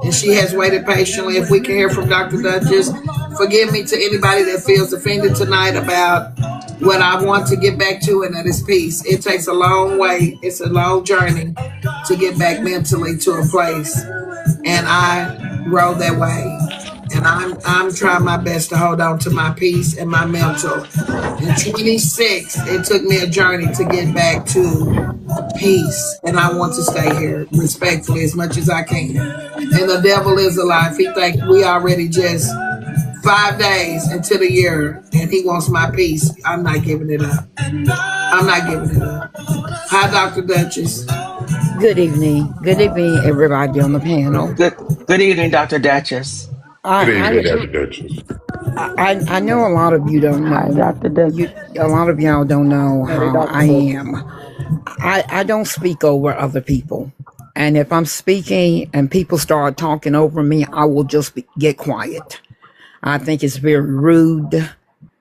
S2: and she has waited patiently. If we can hear from Dr. Duchess, forgive me to anybody that feels offended tonight about what I want to get back to, and that is peace. It takes a long way. It's a long journey to get back mentally to a place, and I rode that way. And I'm trying my best to hold on to my peace and my mental. In 26, it took me a journey to get back to peace, and I want to stay here respectfully as much as I can. And the devil is alive. He think we already just 5 days into the year, and he wants my peace. I'm not giving it up. I'm not giving it up. Hi, Dr. Duchess.
S13: Good evening. Good evening, everybody on the panel.
S12: Good evening, Dr. Duchess.
S5: Good evening,
S13: I,
S5: Dr. Duchess.
S13: I know a lot of you don't
S1: Hi,
S13: know.
S1: Dr. Duchess.
S13: A lot of y'all don't know
S1: Hey,
S13: how
S1: Dr.
S13: I
S1: Duchess.
S13: am. I don't speak over other people. And if I'm speaking and people start talking over me, I will just get quiet. I think it's very rude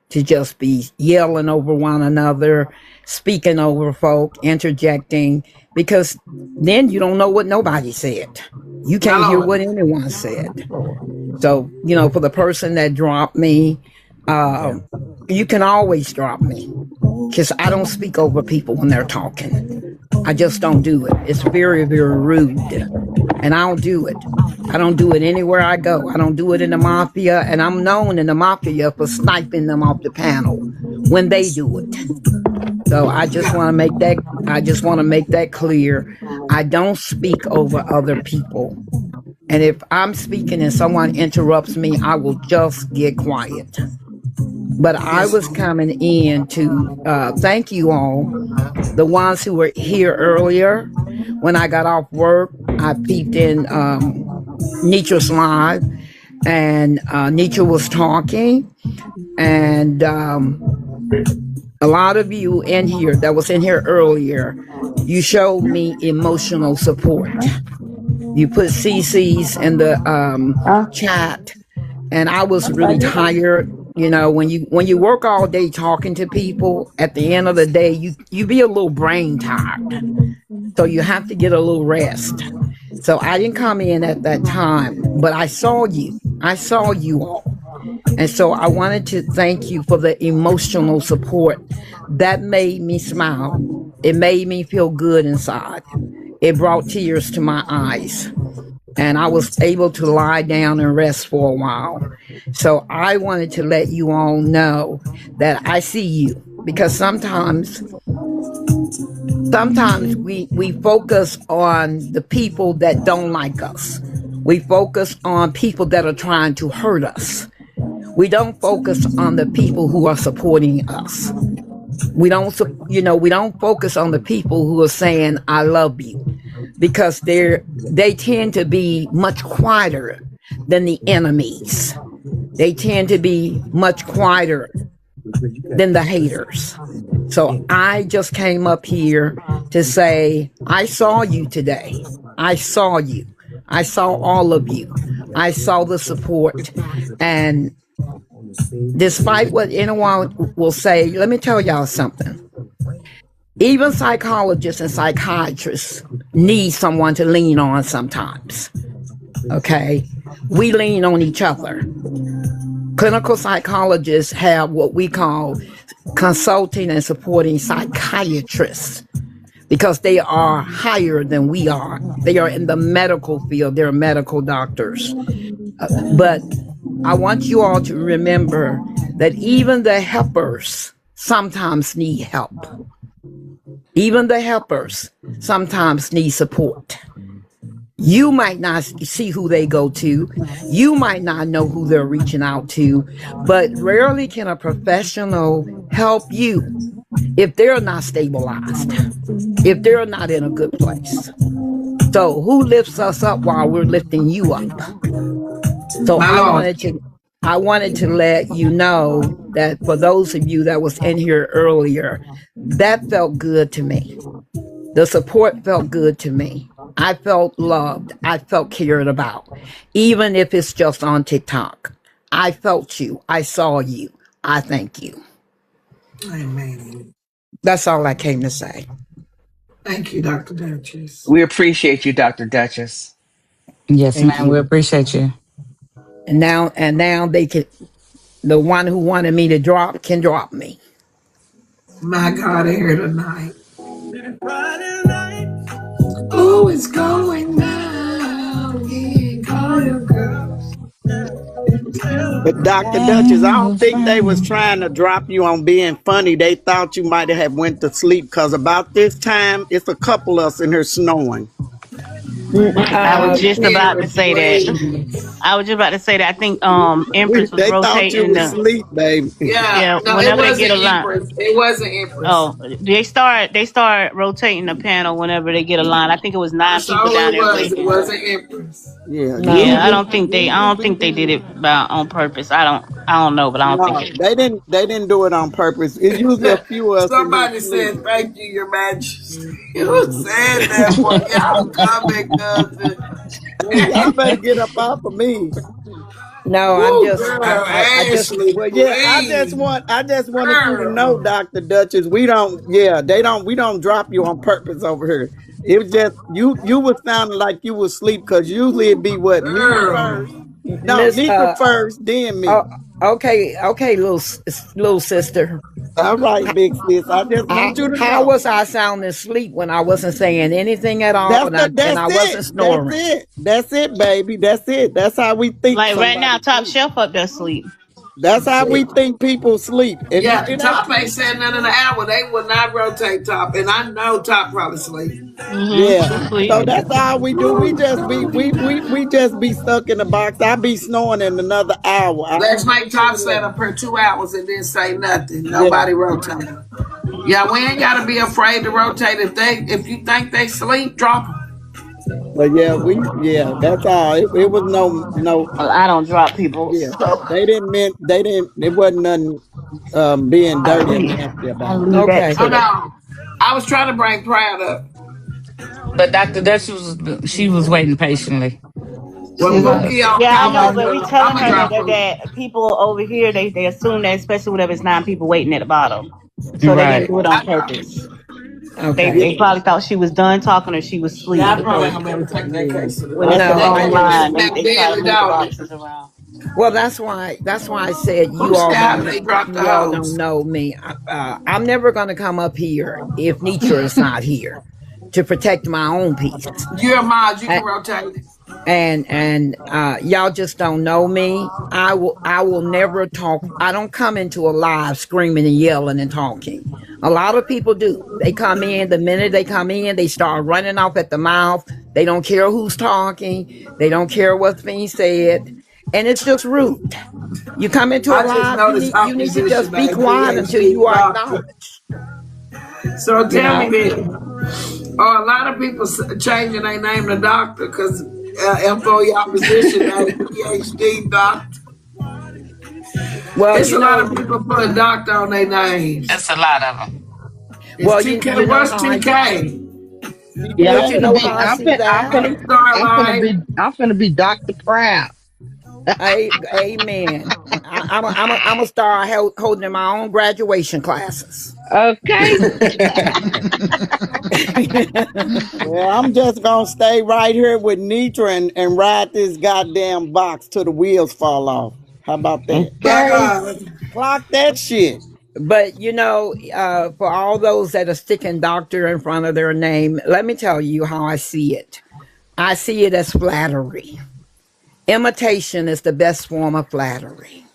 S13: to just be yelling over one another, speaking over folk, interjecting, because then you don't know what nobody said. You can't hear what anyone said. So, for the person that dropped me, you can always drop me, because I don't speak over people when they're talking. I just don't do it. It's very, very rude. And I don't do it. I don't do it anywhere I go. I don't do it in the mafia. And I'm known in the mafia for sniping them off the panel when they do it. So I just want to make that clear. I don't speak over other people. And if I'm speaking and someone interrupts me, I will just get quiet. But I
S2: Yes,
S13: was
S2: Lord.
S13: coming in to thank you all, the ones who were here earlier. When I got off work, I peeped in Netra's live, and Netra was talking, and a lot of you in here that was in here earlier, you showed me emotional support. You put CC's in the chat, and I was really tired. You know, when you work all day talking to people, at the end of the day, you be a little brain tired. So you have to get a little rest. So I didn't come in at that time, but I saw you. I saw you all. And so I wanted to thank you for the emotional support that made me smile. It made me feel good inside. It brought tears to my eyes, and I was able to lie down and rest for a while. So I wanted to let you all know that I see you, because sometimes we focus on the people that don't like us. We focus on people that are trying to hurt us. We don't focus on the people who are supporting us. We don't focus on the people who are saying I love you, because they tend to be much quieter than the enemies. They tend to be much quieter than the haters. So I just came up here to say, I saw you today. I saw you. I saw all of you. I saw the support. And despite what anyone will say, let me tell y'all something. Even psychologists and psychiatrists need someone to lean on sometimes. Okay? We lean on each other. Clinical psychologists have what we call consulting and supporting psychiatrists, because they are higher than we are. They are in the medical field. They're medical doctors. But I want you all to remember that even the helpers sometimes need help. Even the helpers sometimes need support. You might not see who they go to. You might not know who they're reaching out to, but rarely can a professional help you if they're not stabilized, if they're not in a good place. So who lifts us up while we're lifting you up? So
S2: My Lord.
S13: I wanted to let you know that for those of you that was in here earlier, that felt good to me. The support felt good to me. I felt loved. I felt cared about, even if it's just on TikTok. I felt you. I saw you. I thank you.
S2: Amen.
S13: That's all I came to say.
S2: Thank you, Dr. Duchess.
S12: We appreciate you, Dr. Duchess.
S3: Yes,
S13: Thank
S3: ma'am. We
S13: you.
S3: appreciate you.
S13: And now they can, the one who wanted me to drop can drop me.
S2: My God, here tonight. Oh, it's going down. Yeah, call your girls.
S8: But Dr. Duchess, I don't think they was trying to drop you on being funny. They thought you might have went to sleep, because about this time, it's a couple of us in here snoring.
S7: I was just about to
S2: Empress,
S7: say that.
S2: please.
S7: I was just about to say that. I think Empress was
S8: They thought you
S7: rotating
S8: was
S7: the
S8: asleep, baby.
S2: Yeah,
S7: yeah.
S2: no, it
S7: Whenever they get
S2: wasn't
S7: a line,
S2: Empress. It wasn't Empress.
S7: oh, they start rotating the panel whenever they get a line. I think it was
S2: I
S7: 9 people
S2: saw
S7: down
S2: it
S7: there
S2: was. It
S7: waiting.
S2: wasn't Empress.
S8: Yeah,
S13: No.
S7: Yeah, I don't think they did it on purpose. I don't know, but I don't think
S8: no,
S7: it.
S8: they didn't do it on purpose. It's usually a few of us in here
S2: Somebody
S8: asleep.
S2: said, "Thank you, Your Majesty." Who said that? For y'all coming, cousin.
S8: Y'all better get up off of me.
S13: No, I'm
S2: Woo,
S13: just,
S2: girl,
S13: I just,
S2: Ashley,
S8: Well, yeah,
S2: please,
S8: I just wanted you to know,
S2: girl.
S8: Dr. Duchess, we don't drop you on purpose over here. It was just you was sounding like you was asleep, because usually it'd be what, me
S2: Girl.
S8: first. No,
S13: Miss,
S8: Nika first, then
S13: oh,
S8: me.
S13: okay, little sister.
S8: All right, big sis. I just want you to
S13: How
S8: know.
S13: was I sounding asleep when I wasn't saying anything at all, and
S8: That's
S13: I
S8: it.
S13: wasn't snoring?
S8: That's it, baby. That's it. That's how we think
S7: Like right now,
S8: somebody
S7: Top
S8: sleep.
S7: Chef up there asleep.
S8: That's how we think people sleep. And
S2: Yeah,
S8: it ain't
S2: Top ain't said nothing in an hour. They would not rotate Top, and I know Top probably sleep.
S8: yeah.
S4: She sleep.
S8: So that's all we do. We just be we just be stuck in the box. I be snoring in another hour. I
S2: Let's
S8: don't
S2: make
S8: go
S2: Top
S8: anywhere.
S2: stand up for 2 hours and then say nothing.
S8: Yeah.
S2: Nobody rotate. Yeah, we ain't gotta be afraid to rotate. If you think they sleep, drop them.
S8: But yeah, that's all. It was no
S4: I don't drop people.
S8: yeah.
S4: So
S8: They didn't it wasn't nothing being dirty and nasty
S4: I
S8: about it.
S4: leave that
S13: Okay.
S2: Oh
S4: to the.
S2: no, I was trying to bring Proud up.
S3: But Dr. Dutch she was waiting patiently.
S2: Well,
S3: She
S2: Pookie,
S3: was.
S7: Yeah, I
S2: okay,
S7: know,
S2: then
S7: but we
S2: I'm
S7: telling
S2: gonna
S7: her
S2: drop Pookie.
S7: that people over here they assume that, especially whenever it's 9 people waiting at the bottom, so they didn't
S3: Right.
S7: do it on
S2: I drop
S7: purpose. They
S8: Yeah.
S13: Okay.
S7: they probably thought she was done talking or she was asleep
S2: Yeah, I probably
S7: because
S2: ain't gonna be able to take that
S8: Yeah.
S2: case to the
S7: when it's
S2: doctor.
S7: the
S13: No,
S2: They
S13: I
S7: wrong
S2: gonna
S13: didn't.
S7: line,
S2: smack
S7: they try to
S2: deadly
S7: move the
S2: dog.
S7: boxes around.
S13: Well, that's why I said
S2: Who
S13: you all
S2: said
S13: don't
S2: they dropped the
S13: you all don't
S2: hose?
S13: know me. I'm never going to come up here if Nitra is not here to protect my own peace.
S2: You're a mod, you
S13: A-
S2: can rotate.
S13: and y'all just don't know me. I will never talk. I don't come into a live screaming and yelling and talking. A lot of people do. They come in, the minute they come in, they start running off at the mouth. They don't care who's talking. They don't care what's being said. And it's just rude. You come into a
S2: I just
S13: live,
S2: know this
S13: you need to
S2: opposition,
S13: just be
S2: a
S13: quiet until you
S2: PhD
S13: are
S2: doctor.
S13: acknowledged.
S2: So
S13: You
S2: tell me
S13: know.
S2: this. Are a lot of people changing their name to doctor because employee opposition named PhD doctor?
S13: Well,
S2: It's a lot of people putting doctor on their names.
S3: That's a lot of them.
S2: It's
S13: well,
S2: TK.
S13: you know
S2: What's
S13: how I
S2: TK?
S4: Yeah,
S13: well,
S4: I'm
S13: you
S4: finna
S13: know
S4: be.
S13: how I see
S4: I'm
S13: that.
S4: finna.
S2: Star Line.
S4: I'm finna be Dr. Proud.
S13: Amen. I'm gonna start holding my own graduation classes.
S4: Okay.
S8: Well, I'm just gonna stay right here with Netra and ride this goddamn box till the wheels fall off. How about that?
S2: My
S4: Okay.
S2: God.
S8: Clock that shit.
S13: But for all those that are sticking doctor in front of their name, let me tell you how I see it. I see it as flattery. Imitation is the best form of flattery.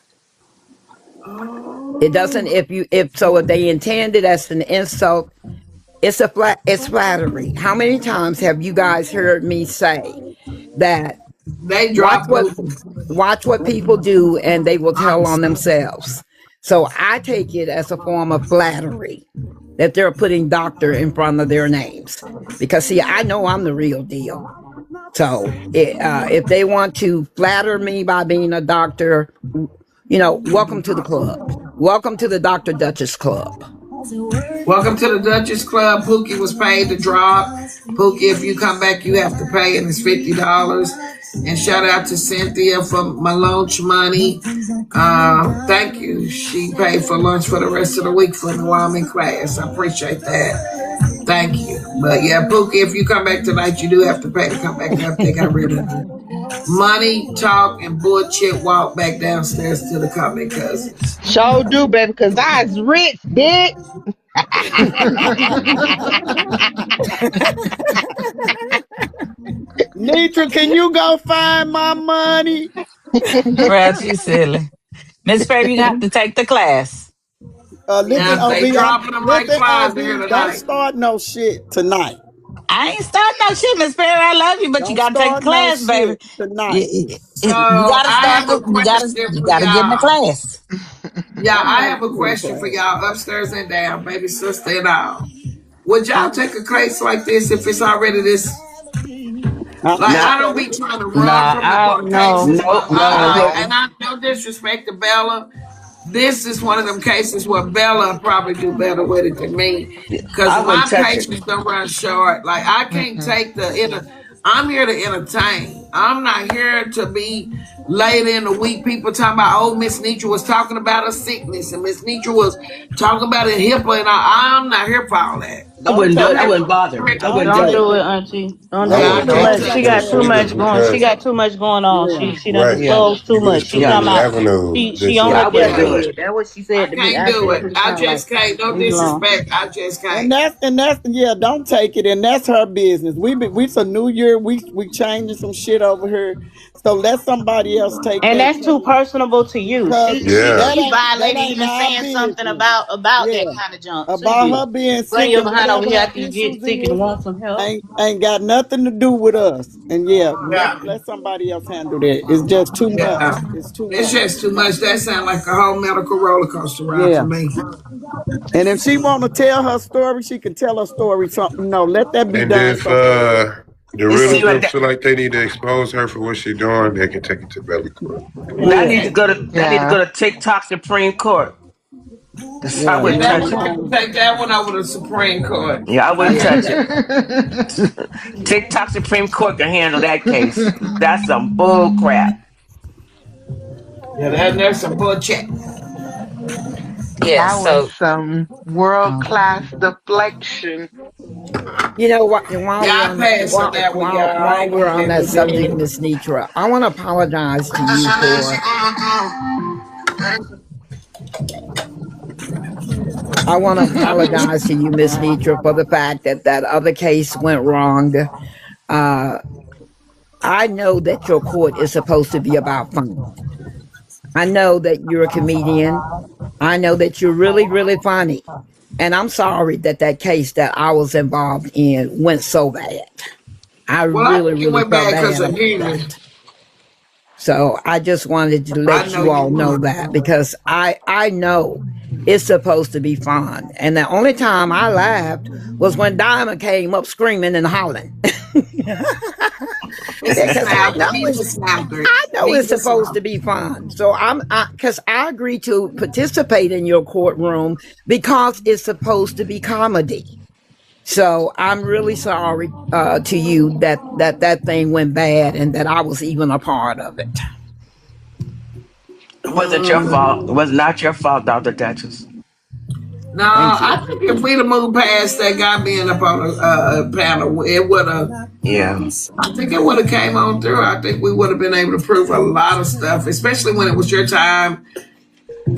S13: It doesn't if they intend it as an insult, it's flattery. How many times have you guys heard me say that
S2: They
S13: watch
S2: dropped
S13: what
S2: Bookie.
S13: watch what people do and they will tell on
S2: Honestly.
S13: themselves. So I take it as a form of flattery that they're putting doctor in front of their names. Because see, I know I'm the real deal. So if they want to flatter me by being a doctor, welcome to the club. Welcome to the Dr. Duchess Club.
S2: Welcome to the Duchess Club. Pookie was paid to drop. Pookie, if you come back, you have to pay, and it's $50. And shout out to Cynthia for my lunch money. Thank you. She paid for lunch for the rest of the week for the while I'm in class. I appreciate that. Thank you. But yeah, Pookie, if you come back tonight, you do have to pay to come back up. They got rid of you. Money, talk, and bullshit walk back downstairs to the Comic Cousins.
S4: Sure do, baby, because I was rich, dick.
S8: Netra, can you go find my money?
S3: Proud you silly. Miss Fair, you have to take the class.
S8: Listen,
S2: Yeah, they
S8: OB,
S2: dropping them like
S8: listen,
S2: flies
S8: OB,
S2: in here
S8: don't
S2: tonight.
S8: start no shit tonight.
S3: I ain't starting no shit, Miss Fair. I love you, but you
S8: Don't
S3: gotta take the
S8: start no
S3: class, baby.
S8: shit tonight.
S3: You
S2: So
S3: gotta
S2: I
S3: start
S2: have a
S3: the you gotta
S2: question
S3: you
S2: for
S3: gotta get in the
S2: y'all.
S3: class.
S2: Yeah,
S8: I'm
S2: I
S8: not
S2: have a
S8: getting
S2: question for
S8: class.
S2: y'all upstairs and down, baby sister and all. Would y'all take a case like this if it's already this? Like,
S12: No,
S2: I don't be trying to run
S4: Nah,
S2: from the
S4: I
S2: court
S4: no,
S2: cases, but
S12: no,
S2: I
S12: no.
S2: like,
S4: no.
S2: and I no disrespect to Bella. This is one of them cases where Bella probably do better with it than me, because
S12: I wouldn't
S2: my
S12: touch it.
S2: patience don't run short. Like, I can't take the inner. I'm here to entertain. I'm not here to be later in the week. People talking about, oh, Miss Netra was talking about a sickness, and Miss Netra was talking about a HIPAA, and I'm not here for all that.
S12: I
S8: Don't
S12: wouldn't do
S2: I'm
S12: it.
S8: take
S12: I
S2: here
S8: it.
S12: wouldn't
S2: for
S12: bother. I
S2: correct
S12: wouldn't
S8: Don't
S4: Don't
S12: touch
S8: take
S12: it.
S4: do
S8: it.
S4: it, Auntie. Don't
S5: I
S4: do
S2: Yeah,
S4: it.
S2: I
S5: wouldn't
S8: Don't
S4: Too
S2: can't
S5: touch
S8: take
S5: it
S4: much.
S8: it.
S4: She
S2: touch
S5: either,
S4: got
S2: it.
S4: too
S5: Sheila,
S4: much going. She
S5: because
S4: got too much going on.
S8: Yeah.
S4: She done
S5: right,
S12: Yeah.
S4: disclosed too much.
S5: it's too
S4: She
S2: Yeah.
S4: talking
S5: many
S4: about
S5: avenues
S4: she
S5: that
S4: on
S5: she
S12: Yeah,
S4: her
S12: I
S5: can
S12: wouldn't do
S5: go
S12: it.
S4: deathbed. That's what she
S2: I
S4: said to me.
S2: can't
S4: I
S2: do
S4: said,
S2: it.
S4: what you
S2: I
S4: sound like.
S2: just can't. No
S4: Leave it alone.
S2: disrespect. I just
S8: And
S2: can't.
S8: that's yeah, don't take it. And that's her business. We it's a new year. We changing some shit over here. So let somebody else take
S7: And
S8: that
S7: that's too
S8: chance.
S7: personable to you.
S8: Cause
S5: Yeah.
S7: She
S8: that
S7: violated
S8: ain't
S7: even
S8: our
S7: saying something
S8: business.
S7: about that
S8: Yeah.
S7: kind of junk to
S8: About her
S7: you.
S8: being
S7: Bring
S8: sick
S7: your
S8: and
S7: behind over
S8: whatever
S7: here
S8: her
S7: after you get
S8: issues
S7: sick and
S8: is,
S7: want some help.
S8: ain't got nothing to do with us. And yeah,
S2: Yeah.
S8: let somebody else handle that. It's just too much.
S2: Yeah.
S8: It's too
S2: It's
S8: much.
S2: just too much. That sounds like a whole medical roller coaster ride for
S8: Yeah.
S2: me.
S8: And if she want to tell her story, she can tell her story. Something, no, let that be
S5: And
S8: done
S5: if
S8: somewhere else.
S5: the
S12: You see
S5: realtors
S12: what
S5: feel like they need to expose her for what she's doing, they can take it to belly court.
S12: that
S8: Yeah,
S12: need to go to
S9: Yeah.
S12: TikTok Supreme Court. I
S8: yeah.
S2: Yeah,
S12: wouldn't
S2: that
S12: touch
S2: would
S12: it.
S2: have to take that one over to Supreme Court.
S12: Yeah, I wouldn't
S8: Yeah.
S12: touch it. TikTok Supreme Court can handle that case. That's some bull crap.
S2: Yeah, there's some bullshit.
S3: Yeah,
S9: That was
S3: so
S9: some world
S3: um,
S9: class deflection.
S13: You know what? While
S2: Yeah,
S13: we're
S2: I
S13: on
S2: passed on that one, y'all. I
S13: while
S2: ain't
S13: we're
S2: gonna
S13: on
S2: get
S13: that
S2: into
S13: subject,
S2: that.
S13: Miss Netra, I want to apologize to you for. I want to apologize to you, Miss Netra, for the fact that that other case went wrong. Uh, I know that your court is supposed to be about fun. I know that you're a comedian. I know that you're really, really funny. And I'm sorry that that case that I was involved in went so bad. I
S2: Well, I
S13: really,
S2: think it
S13: really
S2: went
S13: felt
S2: bad because
S13: bad
S2: of
S13: about
S2: Henry.
S13: that. So I just wanted to
S2: I
S13: let
S2: know
S13: you
S2: you
S13: all know that
S2: would.
S13: because I know it's supposed to be fun. And the only time I laughed was when Diamond came up screaming and hollering.
S2: It's a
S13: Because I
S2: Snyder.
S13: know
S2: He's a
S13: it's
S2: Snyder.
S13: I know it's
S2: He's a
S13: supposed to
S2: Snyder.
S13: be fun. So because I agreed to participate in your courtroom because it's supposed to be comedy. So I'm really sorry to you that thing went bad and that I was even a part of it.
S12: It wasn't your fault. It was not your fault, Dr. Duchess.
S2: No,
S13: Thank you.
S2: I think if we'd have moved past that guy being up on a panel, it would have.
S12: Yeah.
S2: I think it would have came on through. I think we would have been able to prove a lot of stuff, especially when it was your time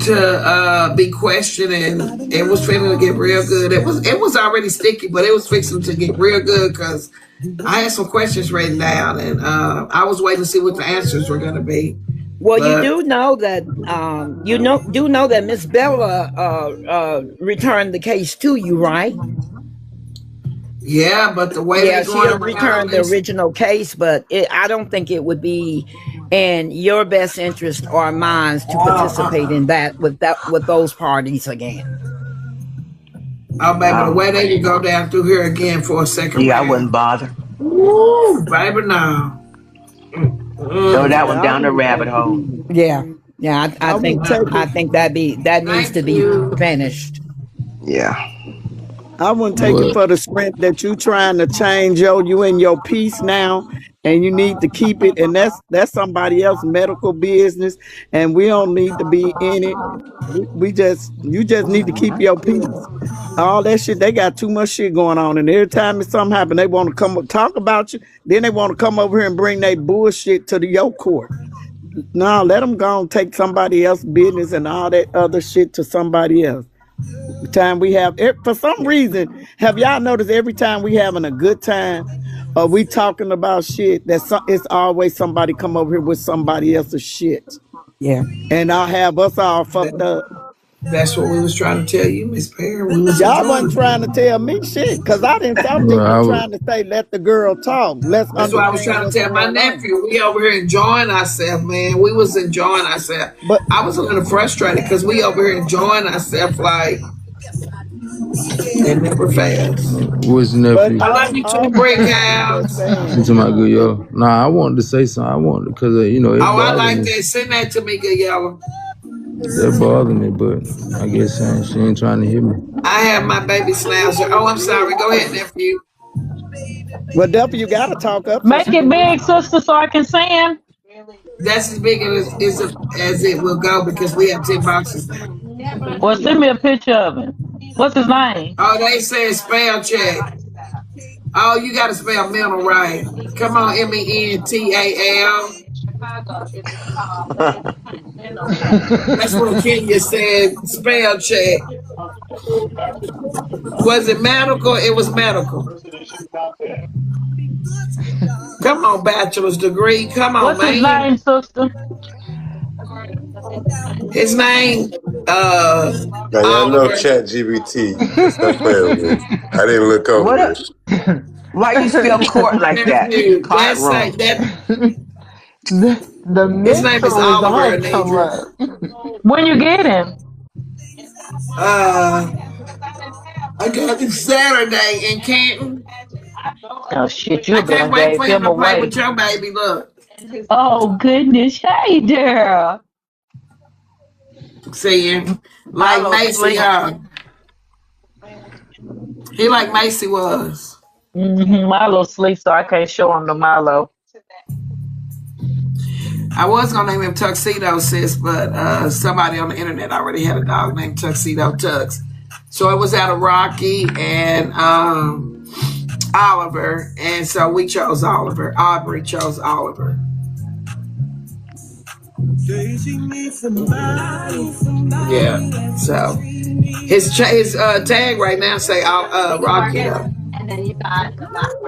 S2: to be questioned, and it was fixing to get real good. It was already sticky, but it was fixing to get real good because I had some questions written down, and I was waiting to see what the answers were going to be.
S13: Well, you
S2: But
S13: do know that do know that Miss Bella returned the case to you, right?
S2: yeah, but the way
S13: Yeah,
S2: they
S13: she
S2: going around
S13: returned the
S2: this,
S13: original case, but I don't think it would be in your best interest or mine to participate in that with those parties again.
S2: oh baby, the way they can go down through here again for a second
S12: Yeah, I
S2: round.
S12: wouldn't bother.
S2: Woo, baby, no.
S12: Throw that
S2: Mm-mm.
S12: one
S8: Yeah,
S12: down the rabbit hole.
S13: Yeah, yeah,
S8: I wouldn't take
S13: I
S8: it.
S13: think that needs
S2: Thank
S13: to be
S2: you.
S13: finished.
S12: Yeah.
S8: I wouldn't take it
S11: But
S8: for the strength that you trying to change you in your peace now, and you need to keep it. And that's somebody else's medical business, and we don't need to be in it. We just you just need to keep your peace. All that shit, they got too much shit going on, and every time something happen, they want to come talk about you. Then they want to come over here and bring their bullshit to the your court. No, let them go and take somebody else's business and all that other shit to somebody else. Time we have for some reason, have y'all noticed every time we having a good time or we talking about shit that it's always somebody come over here with somebody else's shit
S13: Yeah.
S8: and I'll have us all fucked
S2: That,
S8: up.
S2: that's what we was trying to tell you, Miss Perry. We was
S8: Y'all
S2: enjoying
S8: wasn't trying to
S2: it.
S8: tell me shit because I
S11: well,
S8: think you
S11: I was
S8: trying to say let the girl talk. Let's
S2: That's what I was
S8: understand
S2: trying to
S8: what's
S2: tell my
S8: going on.
S2: nephew. We over here enjoying ourselves, man. We was enjoying ourselves.
S8: But
S2: I was a little frustrated because we over here enjoying ourselves like it never fails.
S11: which
S8: but
S11: nephew?
S2: I love you too, Brick
S8: I'm just
S2: House.
S11: You
S8: saying.
S11: talking about good yo? Nah, I wanted to say something. I wanted because it
S2: Oh, I
S11: bothered
S2: like
S11: me.
S2: that. Send that to me, good yellow.
S11: That bothered me, but I guess she ain't trying to hear me.
S2: I have my baby sloucher. Oh, I'm sorry. Go ahead, nephew.
S8: Well, Duffy, you gotta talk up so
S4: Make
S8: she
S4: it
S8: can hear
S4: big,
S8: you.
S4: sister, so I can sing.
S2: That's as big as it will go because we have 10 boxes now.
S4: Well, send me a picture of it. What's his name?
S2: Oh, they said spell check. Oh, you got to spell mental right. Come on, Mental. That's what Kenya said. Spell check. Was it medical? It was medical. Come on, bachelor's degree. Come on,
S4: What's his
S2: man.
S4: name, sister?
S2: His name,
S5: Now y'all know
S2: Oliver.
S5: Chat GBT. Stop playing with me. I didn't look over
S12: What?
S5: this.
S12: Why you spell court like that?
S2: Nephew. That's like
S12: Courtroom.
S2: that.
S9: The
S2: His name is
S9: mental
S2: Oliver
S9: results come
S2: Anidra.
S9: up.
S4: When you get him?
S2: Uh, I got him Saturday in Canton.
S4: Oh shit,
S2: I
S4: you
S2: can't
S4: been
S2: wait
S4: gave
S2: for him
S4: him
S2: to play
S4: away.
S2: with your baby. Look,
S4: Oh goodness, hey there.
S2: see him like
S4: Milo
S2: Macy.
S4: sleep.
S2: He like Macy was.
S4: Milo sleep, so I can't show him the Milo.
S2: I was gonna name him Tuxedo, sis, but somebody on the internet already had a dog named Tuxedo Tux. So it was out of Rocky and Oliver, and so we chose Oliver. Aubrey chose Oliver. Yeah. So his tag right now say Rocky though.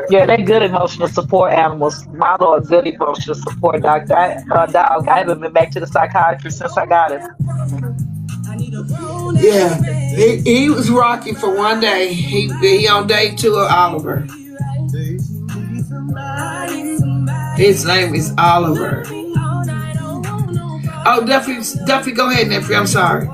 S4: Yeah, they good emotional support animals. Milo a good emotional support dog. Dog. I haven't been back to the psychiatrist since I got him.
S2: Yeah, he was Rocky for one day. He on day 2 of Oliver. His name is Oliver. Oh, Duffy, go ahead, nephew. I'm sorry.